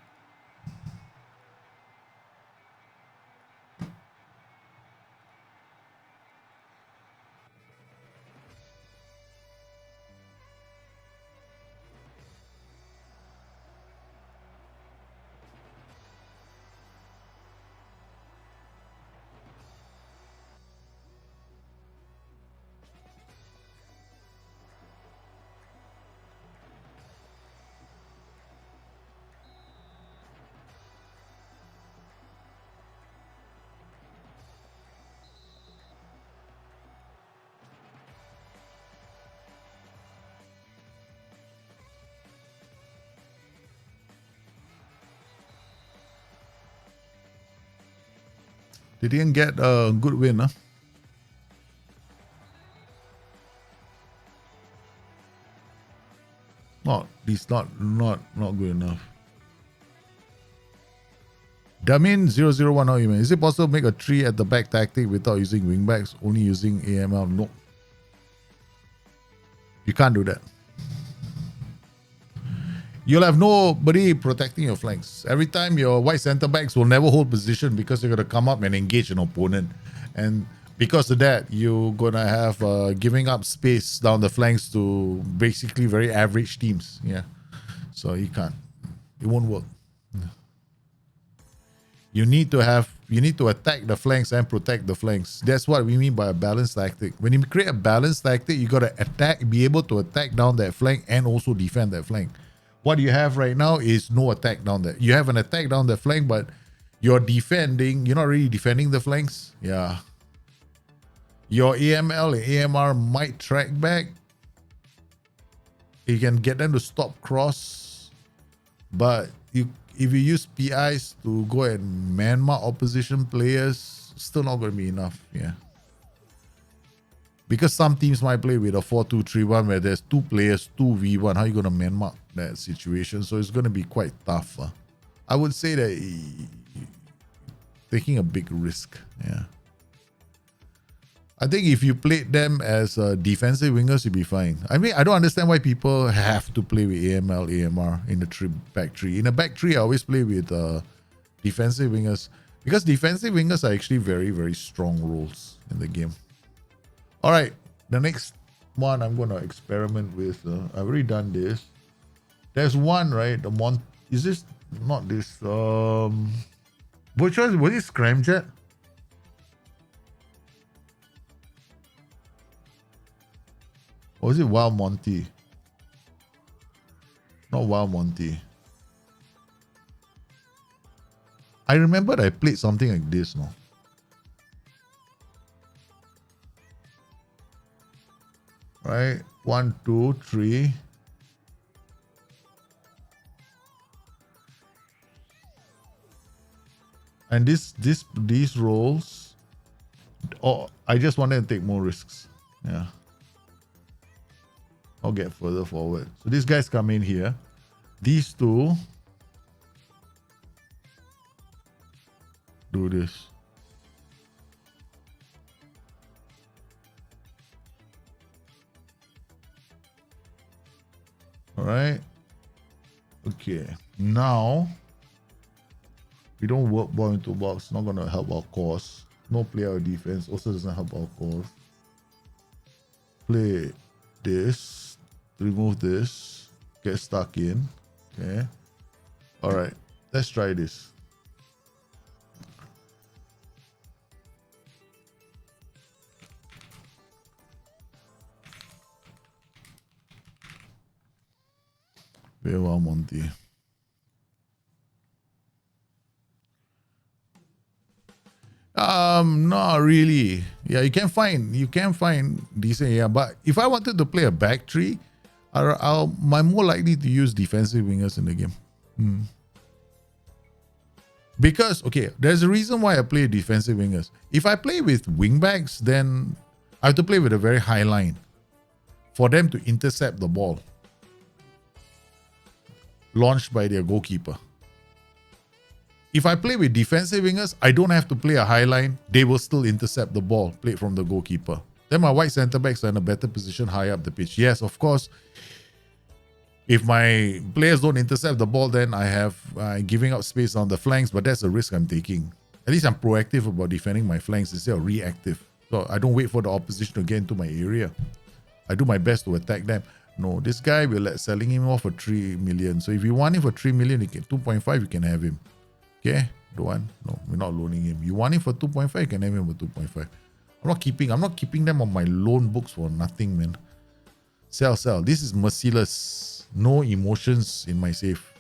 They didn't get a good win, huh? Not good enough. Damin001, how you mean? Is it possible to make a 3 at the back tactic without using wingbacks, only using AML? No. You can't do that. You'll have nobody protecting your flanks. Every time your white centre backs will never hold position because they're going to come up and engage an opponent. And because of that, you're going to have giving up space down the flanks to basically very average teams. Yeah. So you can't. It won't work. You need to attack the flanks and protect the flanks. That's what we mean by a balanced tactic. When you create a balanced tactic, you got to be able to attack down that flank and also defend that flank. What you have right now is no attack down there. You have an attack down the flank, but you're not really defending the flanks. Yeah. Your AML and AMR might track back. You can get them to stop cross, but if you use PIs to go and man-mark opposition players, still not going to be enough. Yeah. Because some teams might play with a 4-2-3-1 where there's 2 players, 2v1. How are you going to man-mark that situation? So it's going to be quite tough. I would say that taking a big risk. Yeah. I think if you played them as defensive wingers, you'll be fine. I mean, I don't understand why people have to play with AML, AMR in the back three. In a back three, I always play with defensive wingers because defensive wingers are actually very, very strong roles in the game. All right, the next one I'm going to experiment with. I've already done this. There's one, right? Is this not this? Which one? Was it Scramjet? Or was it Wild Monty? Not Wild Monty. I remembered I played something like this, no? Right? 1, 2, 3. And these rolls. Oh, I just wanted to take more risks. Yeah. I'll get further forward. So these guys come in here. These two do this. All right. Okay. Now we don't work ball into box. Not gonna help our cause. No player or defense also doesn't help our cause. Play this. Remove this. Get stuck in. Okay. All right. Let's try this. Very well, Monty. Not really. Yeah, you can find decent. Yeah, but if I wanted to play a back three, I'm more likely to use defensive wingers in the game. Because, okay, there's a reason why I play defensive wingers. If I play with wingbacks, then I have to play with a very high line for them to intercept the ball launched by their goalkeeper. If I play with defensive wingers, I don't have to play a high line. They will still intercept the ball played from the goalkeeper. Then my white centre backs are in a better position high up the pitch. Yes, of course, if my players don't intercept the ball, then I have giving up space on the flanks, but that's a risk I'm taking. At least I'm proactive about defending my flanks instead of reactive. So I don't wait for the opposition to get into my area. I do my best to attack them. No, this guy, we're selling him off for 3 million. So if you want him for 3 million, you can 2.5, you can have him. Okay, don't want? No, we're not loaning him. You want him for 2.5, you can have him for 2.5. I'm not keeping them on my loan books for nothing, man. Sell. This is merciless. No emotions in my safe.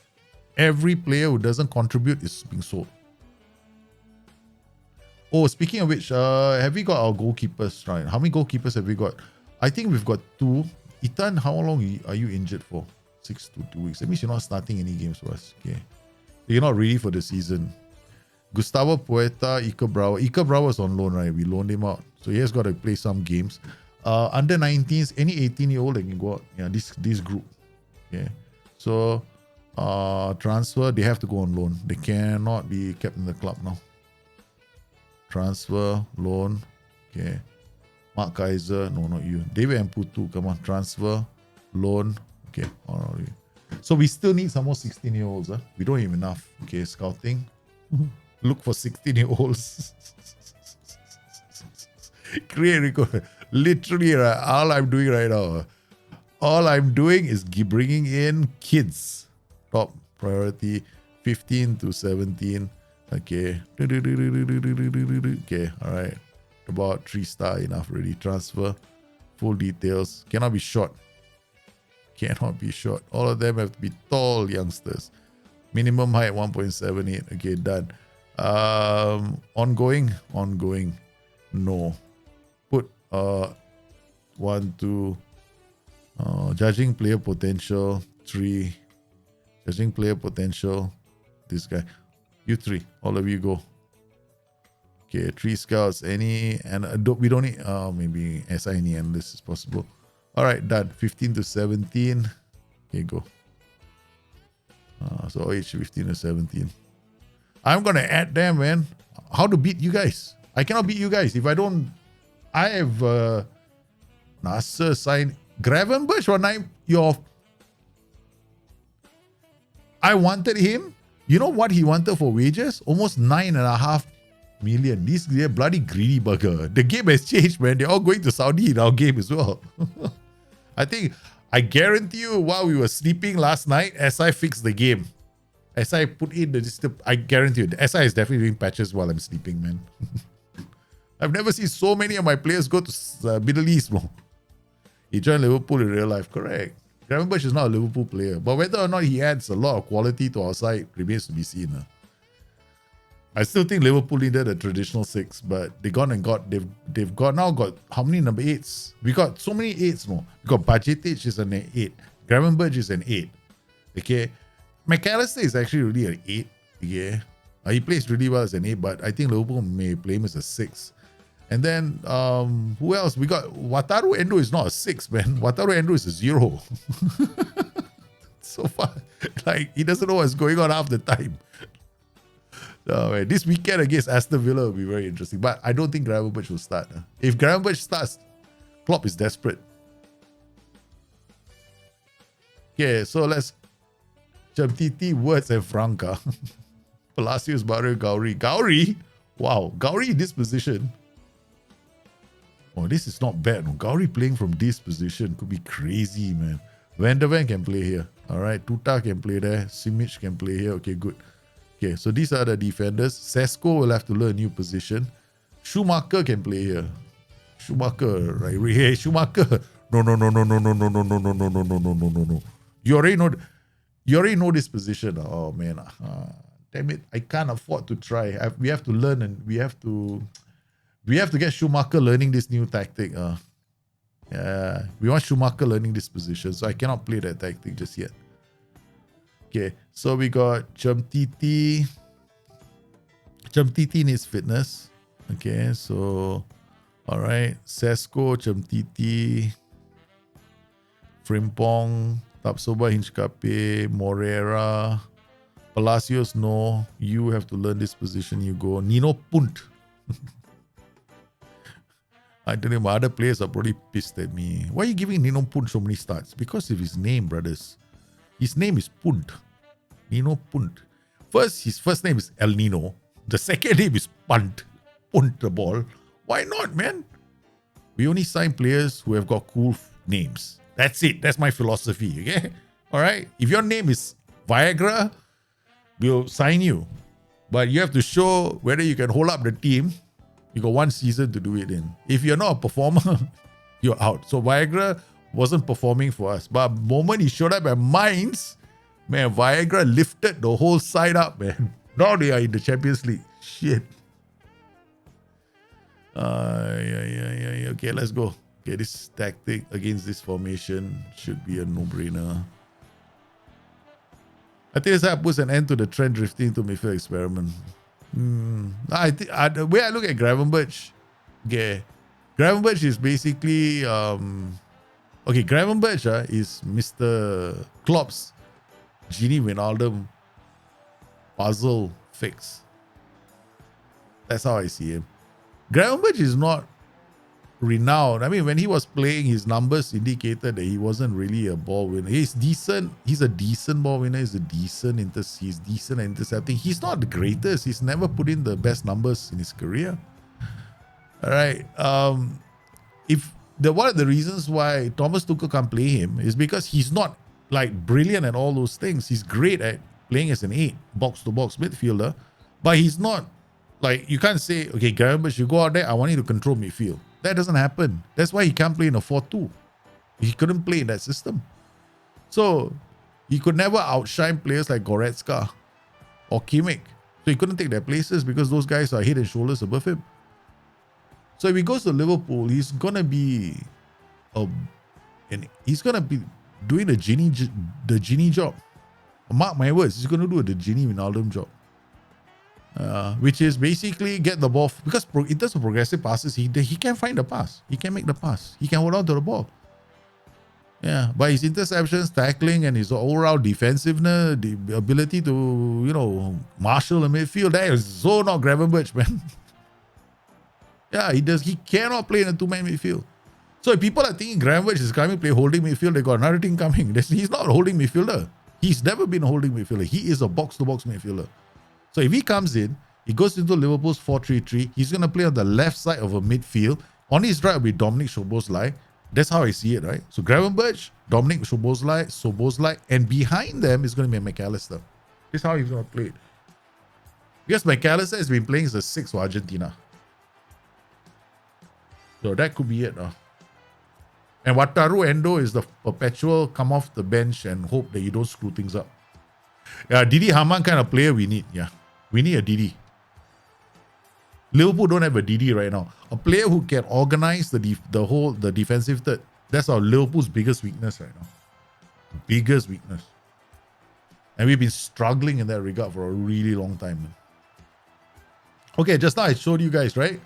Every player who doesn't contribute is being sold. Oh, speaking of which, have we got our goalkeepers, right? How many goalkeepers have we got? I think we've got 2. Ethan, how long are you injured for? 6 to 2 weeks. That means you're not starting any games for us. Okay. You're not ready for the season. Gustavo Poeta, Ike Brauer. Ike Brauer's on loan, right? We loaned him out. So he has got to play some games. Under 19s, any 18-year-old that can go out. Yeah, this group. Okay. So transfer, they have to go on loan. They cannot be kept in the club now. Transfer, loan. Okay. Mark Kaiser, no, not you. David and Putu, come on. Transfer, loan. Okay. All right. So we still need some more 16-year-olds. Huh? We don't have enough. Okay, scouting. Look for 16-year-olds. Create record. Literally, all I'm doing right now. All I'm doing is bringing in kids. Top priority, 15 to 17. Okay. Okay, all right. About 3-star enough already. Transfer. Full details. Cannot be short. Cannot be short. All of them have to be tall youngsters. Minimum height 1.78. Okay, done. Ongoing. No. Put 1, 2. Judging player potential 3. Judging player potential. This guy. You 3. All of you go. Okay, 3 scouts. Any and we don't need maybe SI any analyst is possible. All right, done. 15 to 17. Okay, go. So age 15 to 17. I'm gonna add them, man. How to beat you guys? I cannot beat you guys if I don't. I have Nasser signed Gravenberch or nine. I wanted him. You know what he wanted for wages? Almost 9.5 million. They're bloody greedy bugger. The game has changed, man. They're all going to Saudi in our game as well. I guarantee you, while we were sleeping last night, SI fixed the game. SI put in the. I guarantee you, SI is definitely doing patches while I'm sleeping, man. I've never seen so many of my players go to Middle East, bro. He joined Liverpool in real life, correct. Gravenberch is not a Liverpool player, but whether or not he adds a lot of quality to our side remains to be seen. I still think Liverpool needed a traditional 6, but they've now got how many number 8s? We got so many 8s more. We got Bajcetic is an 8. Gravenberch is an 8. Okay. McAllister is actually really an 8. Yeah. He plays really well as an 8, but I think Liverpool may play him as a 6. And then who else? We got Wataru Endo is not a 6, man. Wataru Endo is a 0. So far, like he doesn't know what's going on half the time. Man, this weekend against Aston Villa will be very interesting. But I don't think Gravenberch will start. If Gravenberch starts, Klopp is desperate. Okay, so let's Titi, Words and Franca. Palacios, Barrio, Gauri. Gauri? Wow, Gauri in this position. Oh, this is not bad. No. Gauri playing from this position could be crazy, man. Van der Ven can play here. All right, Tuta can play there. Simic can play here. Okay, good. Okay, so these are the defenders. Sesko will have to learn a new position. Schumacher can play here. Schumacher, right? Hey, Schumacher. No. You already know this position. Oh man, damn it! I can't afford to try. We have to learn, and we have to get Schumacher learning this new tactic. Yeah, we want Schumacher learning this position, so I cannot play that tactic just yet. Okay, so we got Titi. Titi needs fitness. Okay, so all right, Sesko, Titi, Frimpong, Tapsoba, Hinchkape, Morera, Palacios. No, you have to learn this position. You go. Nino Punt. I tell you, my other players are probably pissed at me. Why are you giving Nino Punt so many starts? Because of his name, brothers. His name is Punt. Nino Punt. His first name is El Nino. The second name is Punt. Punt the ball. Why not, man? We only sign players who have got cool names. That's it. That's my philosophy, okay? All right? If your name is Viagra, we'll sign you. But you have to show whether you can hold up the team. You got one season to do it in. If you're not a performer, you're out. So Viagra wasn't performing for us. But the moment he showed up at Mainz, man, Viagra lifted the whole side up, man. Now they are in the Champions League. Shit. Yeah. Okay, let's go. Okay, this tactic against this formation should be a no-brainer. I think this puts an end to the trend drifting to midfield experiment. The way I look at Gravenberch, okay, Gravenberch is basically okay. Gravenberch is Mr. Klopp's Genie Wijnaldum puzzle fix. That's how I see him. Gravenberch is not renowned. I mean, when he was playing, his numbers indicated that he wasn't really a ball winner. He's decent. He's a decent ball winner. He's decent at intercepting. He's not the greatest. He's never put in the best numbers in his career. All right. One of the reasons why Thomas Tuchel can't play him is because he's not like brilliant at all those things. He's great at playing as an 8 box-to-box midfielder, but he's not like, you can't say, okay, Gravenberch, you go out there, I want you to control midfield. That doesn't happen. That's why he can't play in a 4-2. He couldn't play in that system. So he could never outshine players like Goretzka or Kimmich. So he couldn't take their places because those guys are head and shoulders above him. So if he goes to Liverpool, he's gonna be doing the genie job. Mark my words, he's gonna do the Genie Wijnaldum job. Which is basically get the ball, because in terms of progressive passes, he can find the pass. He can make the pass. He can hold on to the ball. Yeah, but his interceptions, tackling, and his all-round defensiveness, the ability to, marshal the midfield, that is so not Gravenberch, man. Yeah, he cannot play in a two-man midfield. So if people are thinking Gravenberch is coming to play holding midfield, they got another thing coming. He's not a holding midfielder. He's never been a holding midfielder. He is a box-to-box midfielder. So if he comes in, he goes into Liverpool's 4-3-3, he's going to play on the left side of a midfield. On his right will be Dominic Szoboszlai. That's how I see it, right? So Gravenberch, Dominic Szoboszlai, and behind them is going to be McAllister. This is how he's going to play it. Because McAllister has been playing as a 6 for Argentina. So that could be it. And Wataru Endo is the perpetual come off the bench and hope that you don't screw things up. Yeah, Didi Hamann kind of player we need. Yeah, we need a Didi. Liverpool don't have a Didi right now. A player who can organize the defensive third. That's our Liverpool's biggest weakness right now. Biggest weakness. And we've been struggling in that regard for a really long time. Man. Okay, just now I showed you guys, right?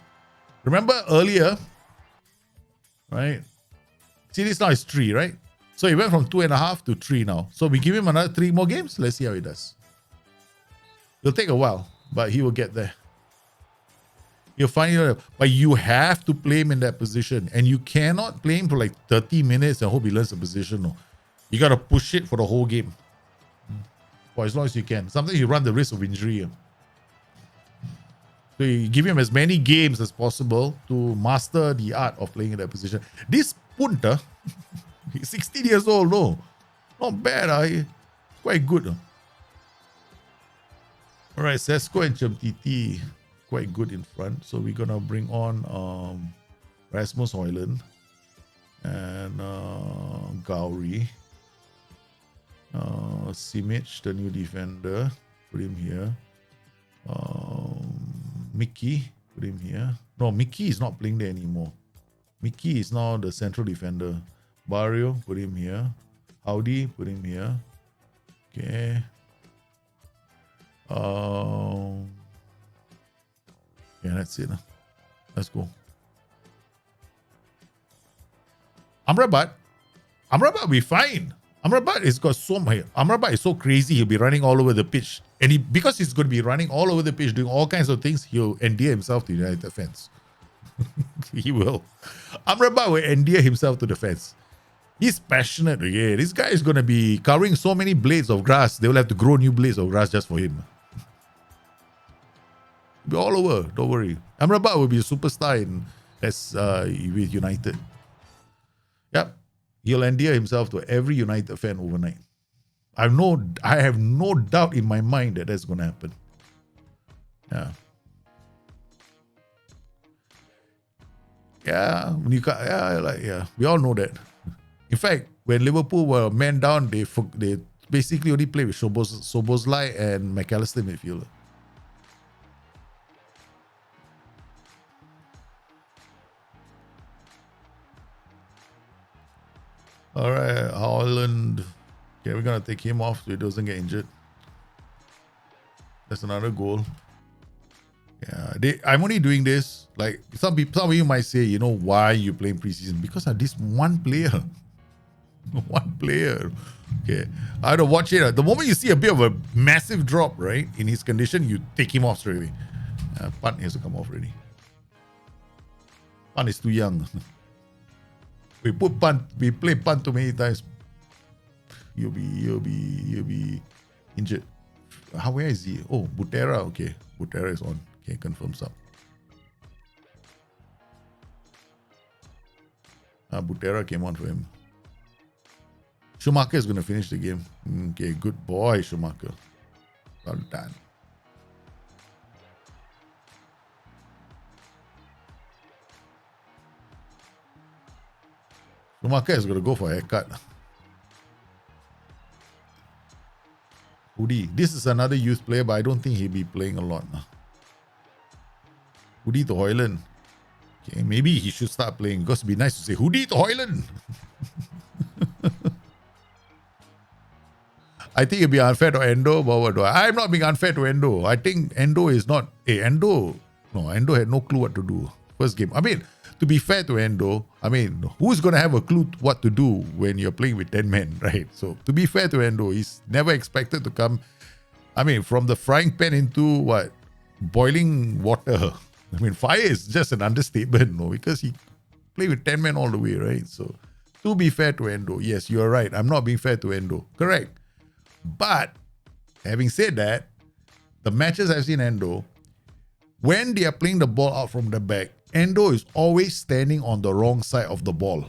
Remember earlier, right? See, this now is 3, right? So he went from 2.5 to 3 now. So we give him another 3 more games. Let's see how he does. It'll take a while, but he will get there. You'll find it, but you have to play him in that position. And you cannot play him for like 30 minutes and hope he learns the position. No. You got to push it for the whole game. For as long as you can. Sometimes you run the risk of injury. So you give him as many games as possible to master the art of playing in that position. This punter, he's 16 years old, no. Not bad. He's quite good. All right, Sesko and Chemtiti, quite good in front. So we're going to bring on Rasmus Højlund and Gowrie. Simic, the new defender, put him here. Mickey, put him here. No, Mickey is not playing there anymore. Mickey is now the central defender. Barrio, put him here. Howdy, put him here. Okay. Yeah, that's it. Let's go. Amrabat will be fine. Amrabat is got so much. Amrabat is so crazy. He'll be running all over the pitch, and because he's going to be running all over the pitch, doing all kinds of things, he'll endear himself to the United fans. He will. Amrabat will endear himself to the fans. He's passionate. Yeah, this guy is going to be covering so many blades of grass. They will have to grow new blades of grass just for him. Be all over. Don't worry. Amrabat will be a superstar with United. Yep. He'll endear himself to every United fan overnight. I have no doubt in my mind that that's going to happen. Yeah. Yeah, we all know that. In fact, when Liverpool were man down, they basically only played with Szoboszlai and McAllister midfielder. All right, Holland. Okay, we're going to take him off so he doesn't get injured. That's another goal. I'm only doing this, like some of you might say, you know, why you playing preseason? Because of this one player. One player. Okay. I had to watch it. The moment you see a bit of a massive drop, right, in his condition, you take him off straight away. Punt has to come off already. Punt is too young. We play punt too many times. You'll be injured. Where is he? Oh, Butera. Okay. Butera is on. Okay, confirms up. Butera came on for him. Schumacher is going to finish the game. Okay, good boy, Schumacher. Well done. Schumacher is going to go for a haircut. Hoodie. This is another youth player, but I don't think he'll be playing a lot. Hoodie to Hoyland. Okay, maybe he should start playing because it'd be nice to say Hoodie to Hoyland. I think it'd be unfair to Endo, but I'm not being unfair to Endo. I think Endo is not. Endo had no clue what to do. First game. I mean, to be fair to Endo, I mean, who's going to have a clue what to do when you're playing with 10 men, right? So, to be fair to Endo, he's never expected to come, I mean, from the frying pan into what? Boiling water. I mean, fire is just an understatement, no? Because he played with 10 men all the way, right? So, to be fair to Endo, yes, you're right. I'm not being fair to Endo. Correct. But, having said that, the matches I've seen Endo, when they are playing the ball out from the back, Endo is always standing on the wrong side of the ball.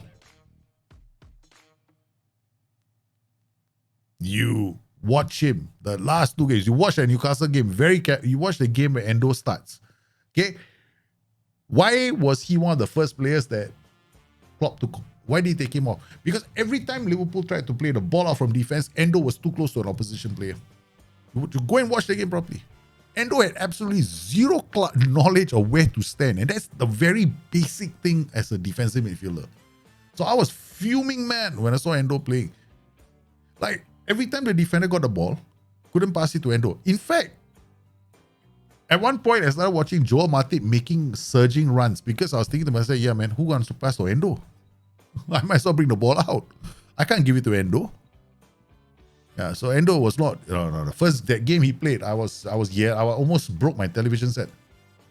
You watch him, the last two games, you watch the Newcastle game, you watch the game where Endo starts. Okay? Why was he one of the first players that Klopp took? Why did he take him off? Because every time Liverpool tried to play the ball out from defense, Endo was too close to an opposition player. To go and watch the game properly. Endo had absolutely zero knowledge of where to stand. And that's the very basic thing as a defensive midfielder. So I was fuming mad when I saw Endo playing. Like, every time the defender got the ball, couldn't pass it to Endo. In fact, at one point, I started watching Joel Matip making surging runs because I was thinking to myself, yeah, man, who wants to pass to Endo? I might as well bring the ball out. I can't give it to Endo. Yeah, so Endo was not. No. The first that game he played, I almost broke my television set.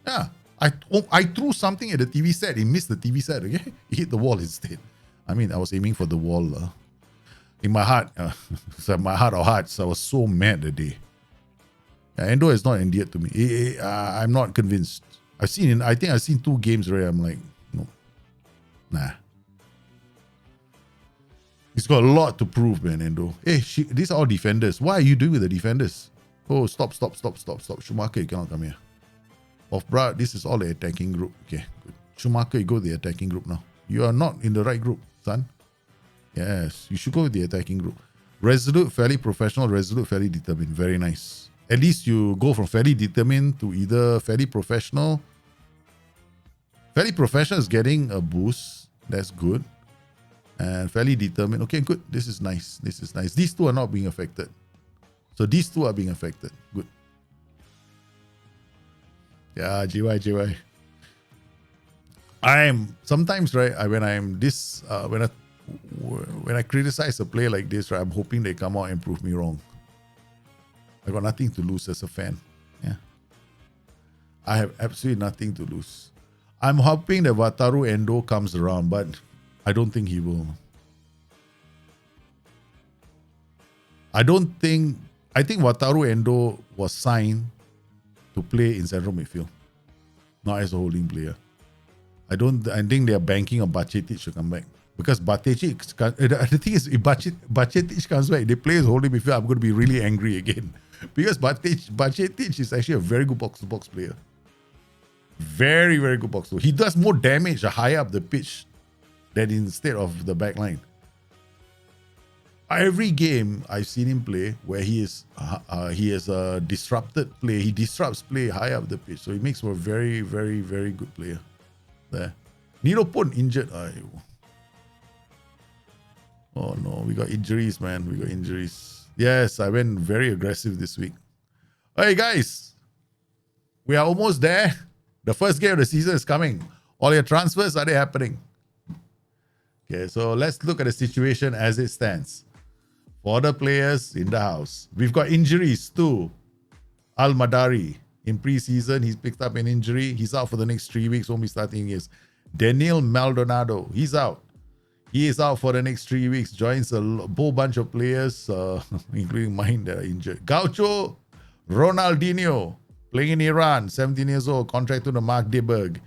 Yeah, I threw something at the TV set. He missed the TV set. Okay, he hit the wall instead. I mean, I was aiming for the wall. In my heart, my heart of hearts, I was so mad that day. Yeah, Endo is not endeared to me. I'm not convinced. I think I've seen 2 games where I'm like, no, nah. He's got a lot to prove, man, Endo. Hey, these are all defenders. Why are you doing with the defenders? Oh, stop. Schumacher, you cannot come here. Off-Bra, this is all the attacking group. Okay, good. Schumacher, you go to the attacking group now. You are not in the right group, son. Yes, you should go with the attacking group. Resolute, fairly professional. Resolute, fairly determined. Very nice. At least you go from fairly determined to either fairly professional. Fairly professional is getting a boost. That's good. And fairly determined. Okay, good. This is nice. These 2 are not being affected. So these 2 are being affected. Good. Yeah, JY. Sometimes, right, when I criticize a player like this, right, I'm hoping they come out and prove me wrong. I got nothing to lose as a fan. Yeah. I have absolutely nothing to lose. I'm hoping that Wataru Endo comes around, but I don't think he will. I think Wataru Endo was signed to play in central midfield, not as a holding player. I think they are banking on Bacchetic to come back. Because Bacchetic, the thing is, if Bacchetic comes back, they play as holding midfield, I'm going to be really angry again. Because Bacchetic is actually a very good box-to-box player. Very, very good box-to-box. He does more damage higher up the pitch than instead of the back line. Every game I've seen him play where he is a disrupted play. He disrupts play high up the pitch. So he makes for a very, very, very good player. There. Nino Pon injured. Oh no, we got injuries, man. We got injuries. Yes, I went very aggressive this week. Hey guys, we are almost there. The first game of the season is coming. All your transfers, are they happening? Okay, so let's look at the situation as it stands. For the players in the house, we've got injuries too. Al Madari in preseason, he's picked up an injury. He's out for the next 3 weeks. Won't be starting his. Daniel Maldonado, he's out. He is out for the next 3 weeks. Joins a whole bunch of players, including mine that are injured. Gaucho Ronaldinho, playing in Iran, 17 years old, contract to the Magdeburg.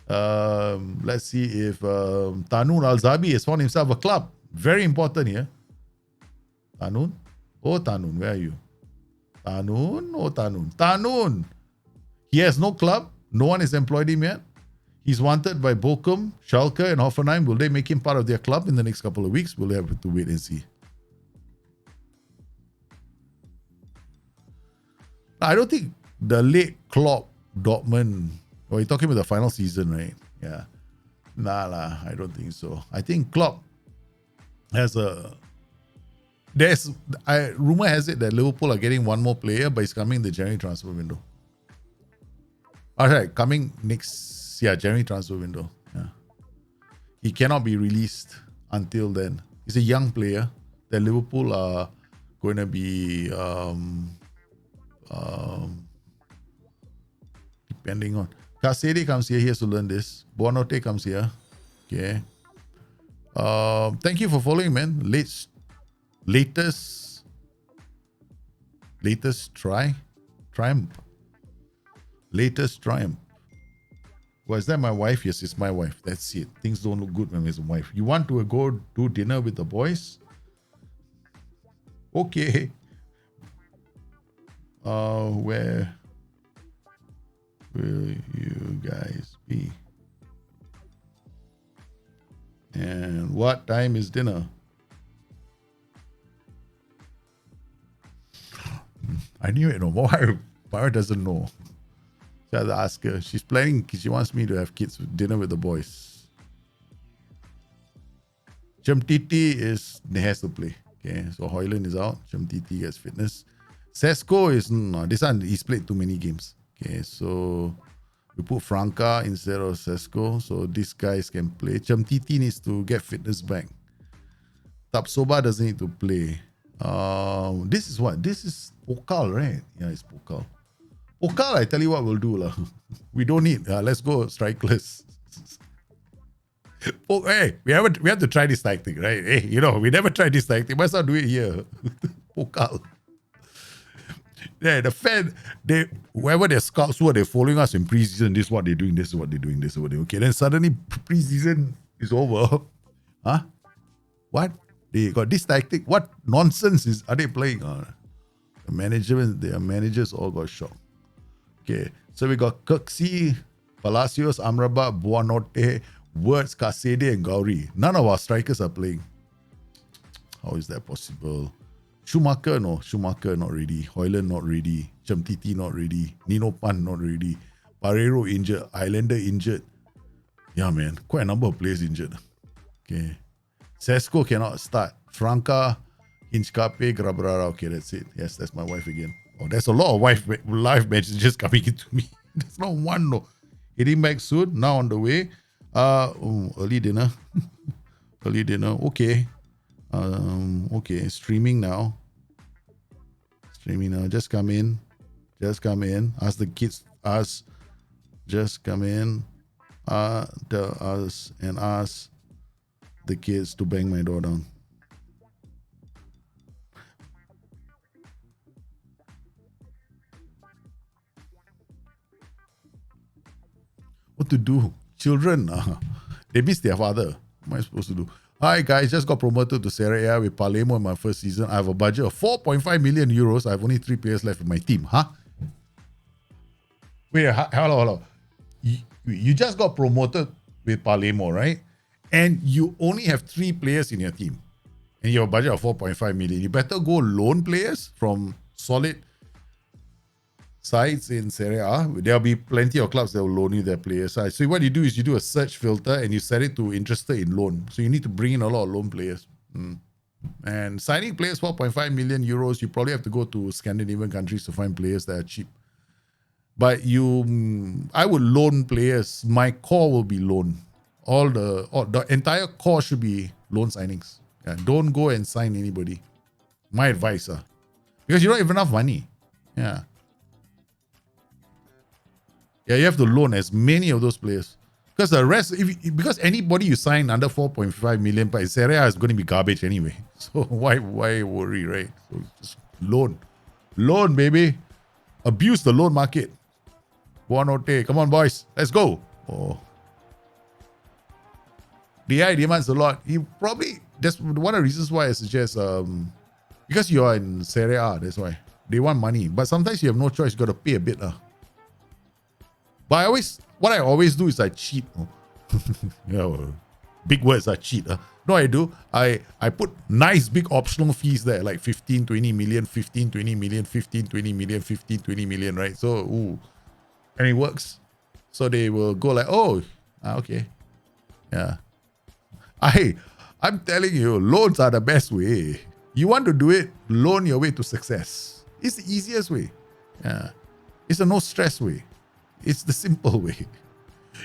Let's see if Tanun Al-Zabi has found himself a club. Very important here. Tanun? Oh, Tanun, where are you? Tanun? Oh, Tanun. Tanun! He has no club. No one has employed him yet. He's wanted by Bochum, Schalke, and Hoffenheim. Will they make him part of their club in the next couple of weeks? We'll have to wait and see. I don't think the late Klopp, Dortmund, you're talking about the final season, right? Yeah. Nah, I don't think so. I think Klopp has rumor has it that Liverpool are getting one more player, but it's coming in the January transfer window. All right, coming next, January transfer window. Yeah. He cannot be released until then. He's a young player that Liverpool are going to be depending on. Kasede comes here. He has to learn this. Buonotte comes here. Okay. Thank you for following, man. Latest triumph. Latest triumph. Was that my wife? Yes, it's my wife. That's it. Things don't look good when it's a wife. You want to go do dinner with the boys? Okay. Where will you guys be? And what time is dinner? I knew it. No, my wife doesn't know. So I had to ask her. She's planning because she wants me to have kids dinner with the boys. Chemtiti has to play. Okay, so Hoyland is out. Chemtiti gets fitness. Sesko is this one. He's played too many games. Okay, so we put Franca instead of Sesko, so these guys can play. Chemtiti needs to get fitness back. Tapsoba doesn't need to play. This is what? This is Pokal, right? Yeah, it's Pokal. Pokal, I tell you what we'll do lah. We don't need. Let's go strikeless. Oh, hey, we have to try this tactic, right? Hey, we never tried this tactic. Might as well do it here. Pokal. Yeah, the fan, whoever their scouts were, they're following us in preseason. This is what they're doing. This is what they're doing. This is what they're doing. Okay, then suddenly preseason is over. Huh? What? They got this tactic? What nonsense are they playing? Their managers all got shocked. Okay, so we got Kirksey, Palacios, Amrabat, Buonotte, Wirtz, Kasede, and Gauri. None of our strikers are playing. How is that possible? Schumacher not ready. Hoyland not ready. Chemtiti not ready. Nino Pan not ready. Barreiro injured. Islander injured. Yeah, man. Quite a number of players injured. Okay. Sesko cannot start. Franca, Hinchkape, Grabrara. Okay, that's it. Yes, that's my wife again. Oh, there's a lot of live messages coming into me. There's not one, no. Heading back soon. Now on the way. Early dinner. Early dinner. Okay. Okay, streaming now. Just come in. Ask the kids. Just come in. Tell us and ask the kids to bang my door down. What to do? Children, they miss their father. What am I supposed to do? Hi guys, just got promoted to Serie A with Palermo in my first season. I have a budget of 4.5 million euros. I have only 3 players left in my team. Huh? Wait, hello. You just got promoted with Palermo, right? And you only have 3 players in your team. And you have a budget of 4.5 million. You better go loan players from solid sides in Serie A. There'll be plenty of clubs that will loan you their players. So what you do is you do a search filter and you set it to interested in loan. So you need to bring in a lot of loan players. And signing players 4.5 million euros, you probably have to go to Scandinavian countries to find players that are cheap. But I would loan players. My core will be loan. All the entire core should be loan signings. Yeah, don't go and sign anybody. My advice, because you don't have enough money. Yeah. Yeah, you have to loan as many of those players. Because the rest, because anybody you sign under 4.5 million by Serie A is going to be garbage anyway. So why worry, right? So just loan. Loan, baby. Abuse the loan market. Buonotte. Come on, boys. Let's go. Oh. DI demands a lot. That's one of the reasons why I suggest, because you are in Serie A, that's why. They want money. But sometimes you have no choice. You got to pay a bit. But what I always do is I cheat. Big words, I cheat. No, I do. I put nice big optional fees there, like 15, 20 million, 15, 20 million, 15, 20 million, 15, 20 million, right? So, and it works. So they will go like, oh, okay. Yeah. I'm telling you, loans are the best way. You want to do it, loan your way to success. It's the easiest way. Yeah. It's a no stress way. It's the simple way.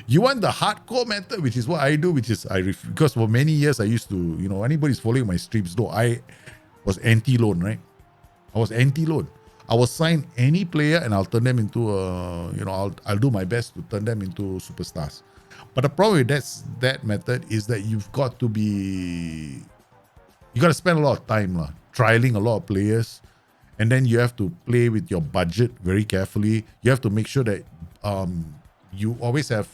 You want the hardcore method, which is what I do, because for many years I used to, anybody's following my streams, no, I was anti-loan, right? I was anti-loan. I will sign any player and I'll turn them into, I'll do my best to turn them into superstars. But the problem with that method is that you got to spend a lot of time trialing a lot of players, and then you have to play with your budget very carefully. You have to make sure that you always have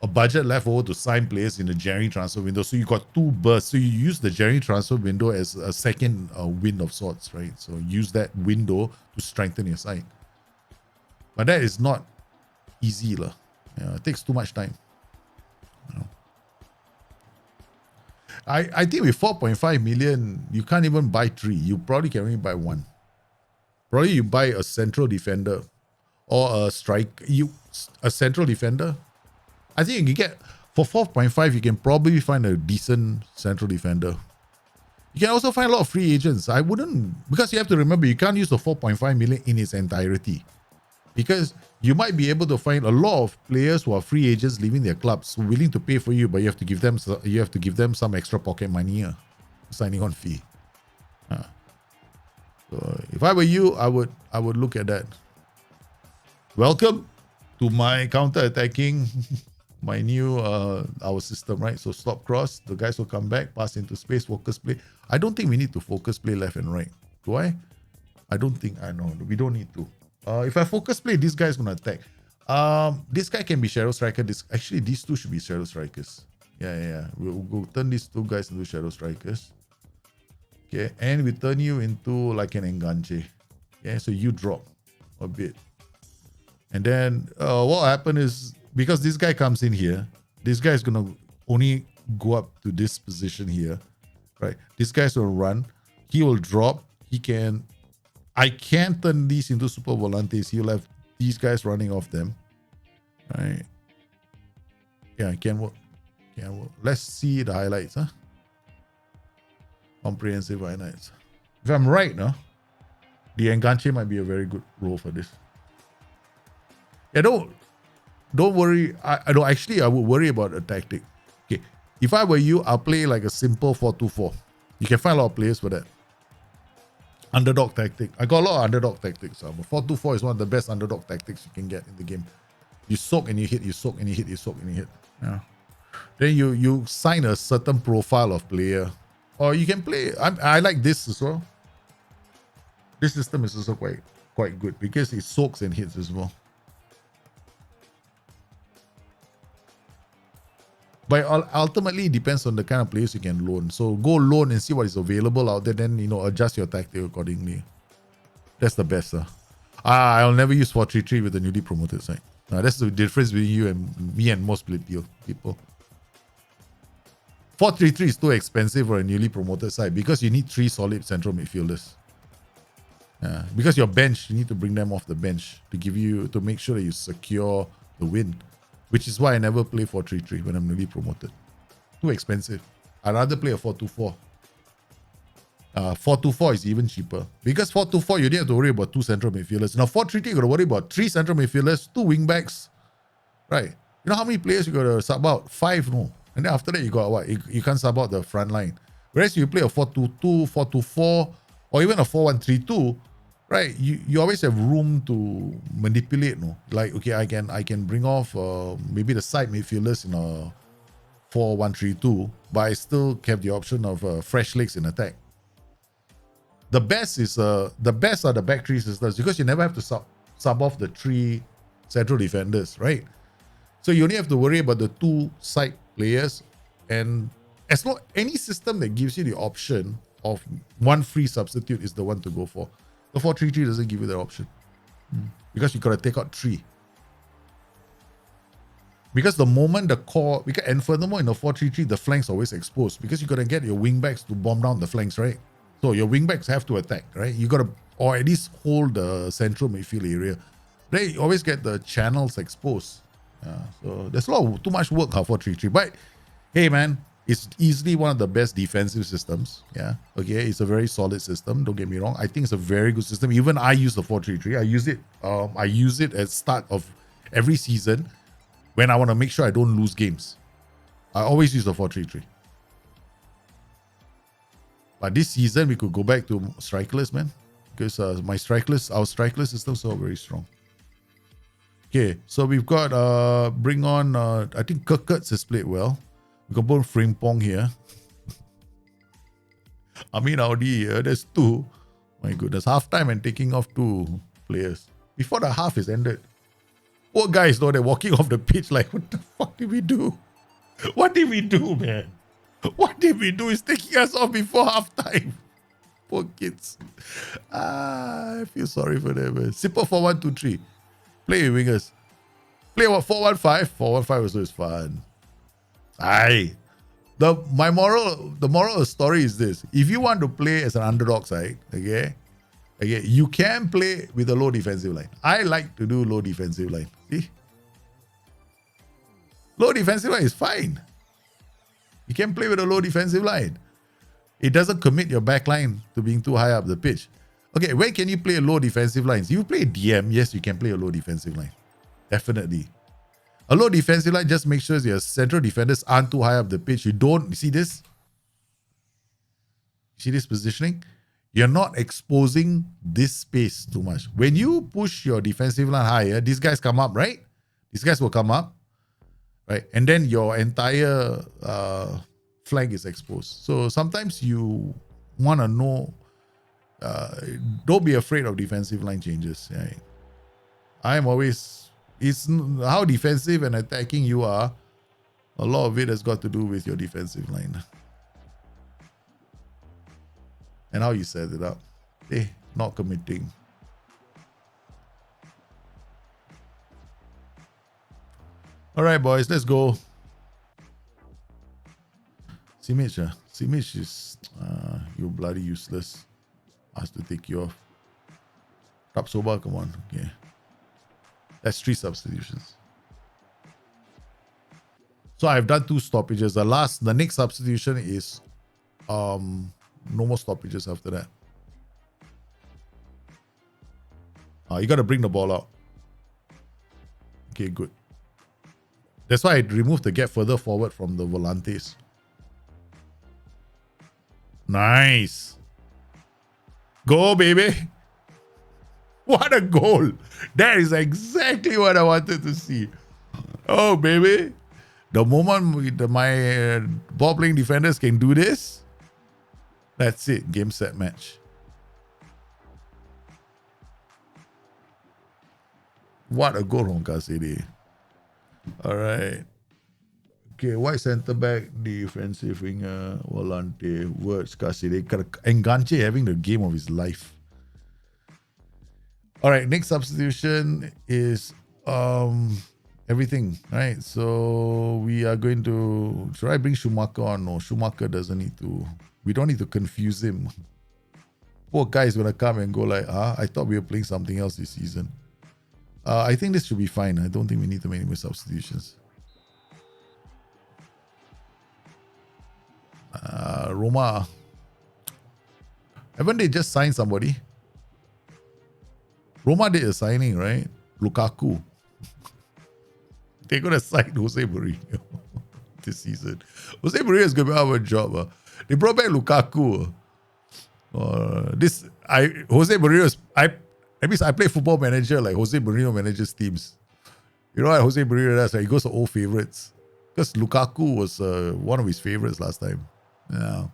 a budget left over to sign players in the January transfer window. So you got two bursts. So you use the January transfer window as a second wind of sorts, right? So use that window to strengthen your side. But that is not easy. Yeah, it takes too much time. I think with 4.5 million, you can't even buy 3. You probably can only buy 1. Probably you buy a central defender or a central defender. I think you can get, for 4.5, you can probably find a decent central defender. You can also find a lot of free agents. I wouldn't, because you have to remember, you can't use the 4.5 million in its entirety. Because you might be able to find a lot of players who are free agents leaving their clubs, willing to pay for you, but you have to give them some extra pocket money, signing on fee. So if I were you, I would look at that. Welcome to my counter-attacking, my new our system, right? So stop cross, the guys will come back, pass into space, focus play. I don't think we need to focus play left and right. Do I? I don't think I know. We don't need to. If I focus play, this guy's gonna attack. This guy can be shadow striker. Actually, these two should be shadow strikers. Yeah. We'll turn these two guys into shadow strikers. Okay, and we turn you into like an enganche. Yeah, so you drop a bit. And then what will happen is, because this guy comes in here, this guy is gonna only go up to this position here, right? This guy's gonna run. He will drop. I can turn these into super volantes. He'll have these guys running off them, right? Yeah, it can work. Let's see the highlights, Comprehensive highlights. If I'm right, the enganche might be a very good role for this. Yeah, don't worry. I would worry about a tactic. Okay, if I were you, I'll play like a simple 4-2-4. You can find a lot of players for that. Underdog tactic. I got a lot of underdog tactics. But 4-2-4 is one of the best underdog tactics you can get in the game. You soak and you hit, you soak and you hit, you soak and you hit. Yeah. Then you sign a certain profile of player. Or you can play. I like this as well. This system is also quite good because it soaks and hits as well. But ultimately, it depends on the kind of players you can loan. So go loan and see what is available out there. Then, adjust your tactic accordingly. That's the best. I'll never use 4-3-3 with the newly promoted side. That's the difference between you and me and most split deal people. 4-3-3 is too expensive for a newly promoted side because you need 3 solid central midfielders. Because your bench, you need to bring them off the bench to make sure that you secure the win. Which is why I never play 4-3-3 when I'm newly promoted. Too expensive. I'd rather play a 4-2-4. 4-2-4 is even cheaper. Because 4-2-4, you don't have to worry about 2 central midfielders. Now 4-3-3, you got to worry about 3 central midfielders, 2 wing backs. Right. You know how many players you got to sub out? 5, no. And then after that, you got what? You can't sub out the front line. Whereas you play a 4-2-2, 4-2-4, or even a 4-1-3-2, right? You always have room to manipulate, no? Like, okay, I can bring off maybe the side midfielders in a 4-1-3-2, but I still have the option of fresh legs in attack. The best are the back three systems because you never have to sub off the 3 central defenders, right? So you only have to worry about the 2 side players, and as long any system that gives you the option of 1 free substitute is the one to go for. The 4-3-3 doesn't give you that option because you got to take out 3. Because the moment the core, and furthermore in the 4-3-3, the flanks are always exposed because you got to get your wing backs to bomb down the flanks, right? So your wing backs have to attack, right? You got to, or at least hold the central midfield area. They always get the channels exposed. So there's too much work 4-3-3. But hey, man, it's easily one of the best defensive systems. Yeah, okay, it's a very solid system. Don't get me wrong. I think it's a very good system. Even I use the 4-3-3. I use it. I use it at start of every season when I want to make sure I don't lose games. I always use the 4-3-3. But this season we could go back to strikerless, man, because our strikerless systems are very strong. Okay, so we've got bring on I think Kirkutz has played well. We can put Frimpong here. I mean Audi here, there's 2. My goodness, half time and taking off 2 players. Before the half is ended. Poor guys though, they're walking off the pitch like, what the fuck did we do? What did we do, man? What did we do? It's taking us off before half time. Poor kids. I feel sorry for them, man. Simple 4-1-2-3. Play with wingers. Play what? 4-1-5? 4-1-5 also is fun. Aye. The moral of the story is this. If you want to play as an underdog side, okay, you can play with a low defensive line. I like to do low defensive line. See? Low defensive line is fine. You can play with a low defensive line. It doesn't commit your back line to being too high up the pitch. Okay, where can you play a low defensive lines? You play DM, yes, you can play a low defensive line. Definitely. A low defensive line just makes sure your central defenders aren't too high up the pitch. You see this? See this positioning? You're not exposing this space too much. When you push your defensive line higher, these guys come up, right? These guys will come up, right? And then your entire flank is exposed. So sometimes you want to know, don't be afraid of defensive line changes. Right? I'm always, it's how defensive and attacking you are. A lot of it has got to do with your defensive line. And how you set it up. Hey, not committing. All right, boys, let's go. Simic, Simic is you're bloody useless. Asked to take you off. Top Soba, come on. Okay. That's 3 substitutions. So I've done 2 stoppages. The next substitution is no more stoppages after that. You got to bring the ball out. Okay, good. That's why I removed the gap further forward from the volantes. Nice. Go, baby. What a goal. That is exactly what I wanted to see. Oh, baby. The moment my ball playing defenders can do this, that's it. Game, set, match. What a goal from Kasidi. All right. Okay, white centre back, defensive winger, Volante, Words, Kasidi. Enganche having the game of his life. All right, next substitution is everything, right? So we are going to, should I bring Schumacher on? No, Schumacher doesn't need to. We don't need to confuse him. Poor guy is going to come and go like, I thought we were playing something else this season. I think this should be fine. I don't think we need to make any more substitutions. Roma. Haven't they just signed somebody? Roma did a signing, right? Lukaku. They're going to sign Jose Mourinho this season. Jose Mourinho is going to have a job. They brought back Lukaku. Jose Mourinho, I play Football Manager, like Jose Mourinho manages teams. You know what Jose Mourinho does? He goes to old favorites. Because Lukaku was one of his favorites last time. Yeah.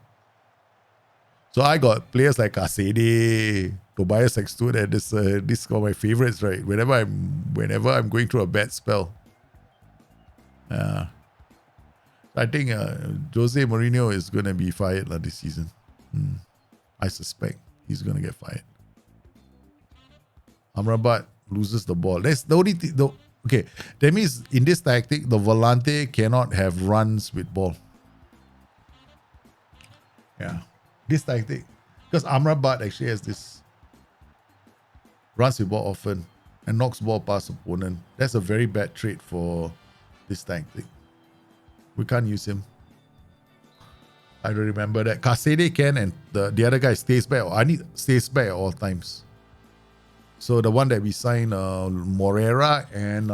So I got players like Kasede, Tobias Sexton, and this are my favorites, right? Whenever I'm going through a bad spell. Yeah. I think Jose Mourinho is going to be fired this season. I suspect he's going to get fired. Amrabat loses the ball. That's the only thing. Okay, that means in this tactic, the Volante cannot have runs with ball. Yeah, this tactic. Because Amrabat actually has this runs with ball often and knocks ball past opponent. That's a very bad trait for this tactic. We can't use him. I don't remember that. Kasede can, and the other guy stays back. I need stays back at all times. So the one that we signed, Morera and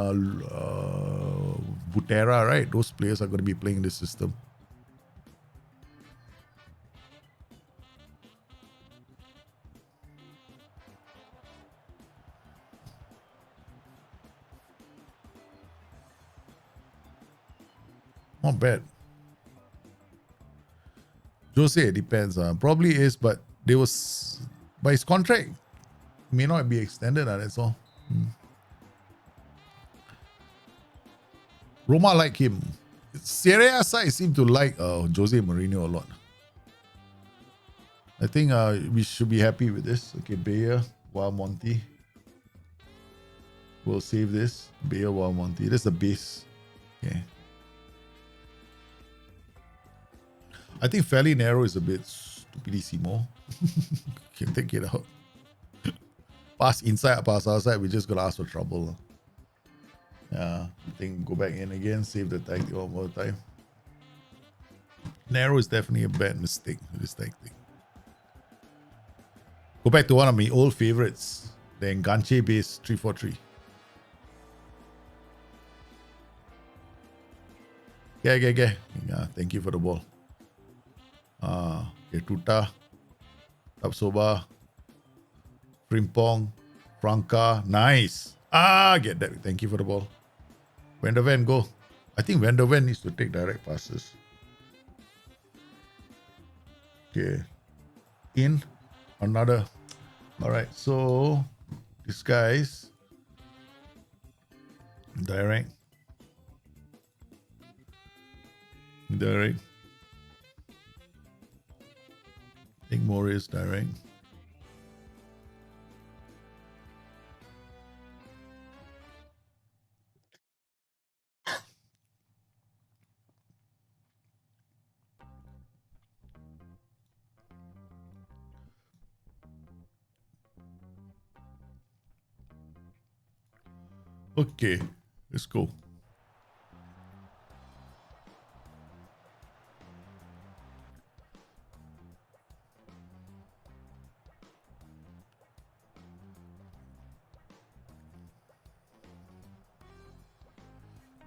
Butera, right? Those players are going to be playing in this system. Not bad. Jose, it depends. Probably is, but by his contract may not be extended. That's all. Roma like him. Serie A side seem to like Jose Mourinho a lot. I think we should be happy with this. Okay, Bayer, Wild Monty. We'll save this. Bayer, Wild Monty. That's the base. Okay. I think fairly narrow is a bit stupidissimo. Can take it out. Pass inside, pass outside. We just gotta ask for trouble. Yeah, I think go back in again, save the tactic one more time. Narrow is definitely a bad mistake with this tactic. Go back to one of my old favorites, the Enganche base 3-4-3. Yeah. Thank you for the ball. Tuta, Tapsoba, Frimpong, Franca, nice. Get that. Thank you for the ball. Van der Ven, go. I think Van der Ven needs to take direct passes. Okay. In another. All right. So this guy's direct. I think more is direct. Okay, let's go.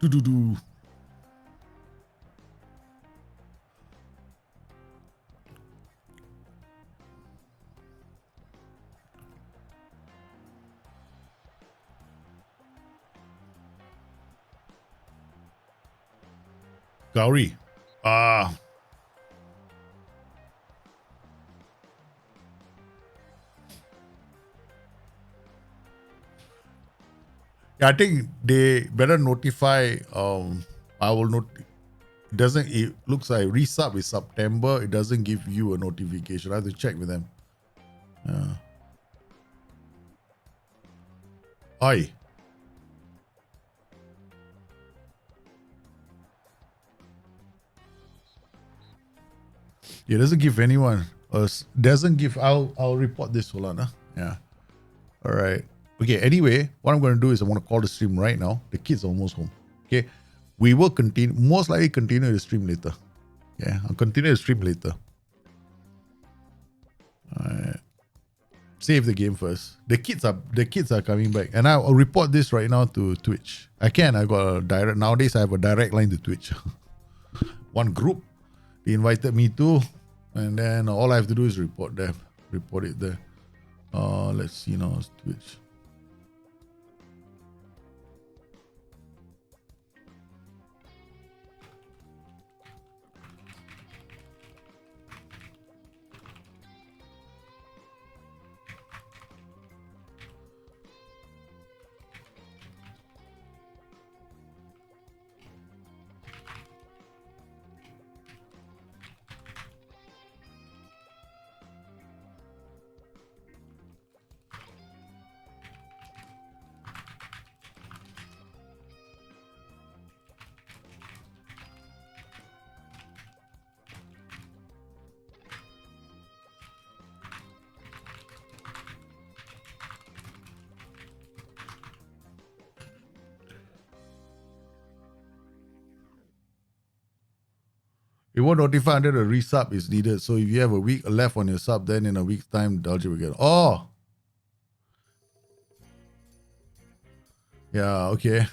Do. Gauri. Yeah, I think they better notify. I will not. It looks like resub is September. It doesn't give you a notification. I have to check with them. Oi. It doesn't give anyone. Doesn't give. I'll report this. Hold on. Yeah. All right. Okay. Anyway, what I'm going to do is I want to call the stream right now. The kids are almost home. Okay. We will continue. Most likely continue the stream later. Yeah. I'll continue the stream later. All right. save the game first. The kids are coming back, and I'll report this right now to Twitch. I got a direct nowadays. I have a direct line to Twitch. One group they invited me to, and then all I have to do is report it there. Let's see now, Twitch. It won't notify until the resub is needed. So if you have a week left on your sub, then in a week's time, Dolce will get. Oh! Yeah, okay.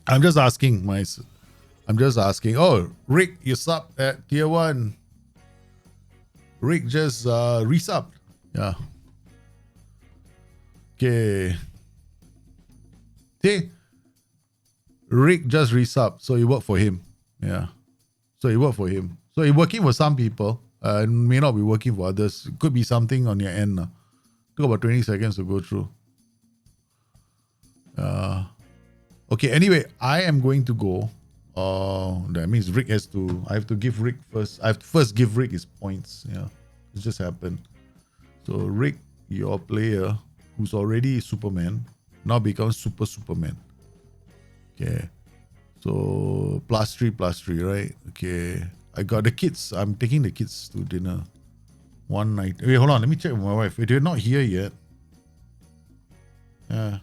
I'm just asking. Oh, Rick, you sub at tier 1. Rick just resubbed. Yeah. Okay. See? Rick just resubbed, so it worked for him. Yeah. So it worked for him. So it working for some people. It may not be working for others. It could be something on your end. Took about 20 seconds to go through. Okay, anyway, I am going to go. That means Rick I have to give Rick first. I have to first give Rick his points. Yeah, it just happened. So Rick, your player, who's already Superman, now becomes Superman. Okay. So +3, right? Okay. I got the kids. I'm taking the kids to dinner. One night. Wait, hold on. Let me check with my wife. They're not here yet. Yeah.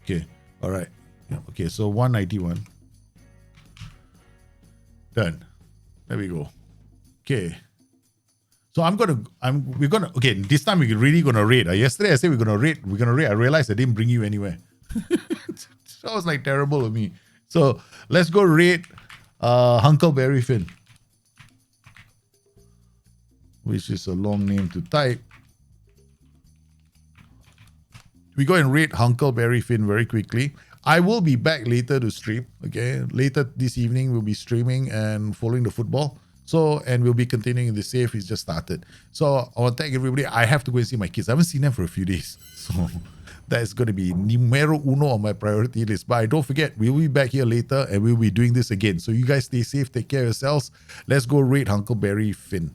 Okay. All right. Yeah. Okay. So 191. Done. There we go. Okay. So okay, this time we're really gonna raid. Yesterday I said we're gonna raid. I realized I didn't bring you anywhere. That was like terrible of me. So let's go raid Huckleberry Finn, which is a long name to type. We go and raid Huckleberry Finn very quickly. I will be back later to stream. Okay, later this evening we'll be streaming and following the football. So, and we'll be continuing the save. It's just started. So I want to thank everybody. I have to go and see my kids. I haven't seen them for a few days. So that is going to be numero uno on my priority list. But don't forget, we'll be back here later and we'll be doing this again. So you guys stay safe. Take care of yourselves. Let's go raid Huckleberry Finn.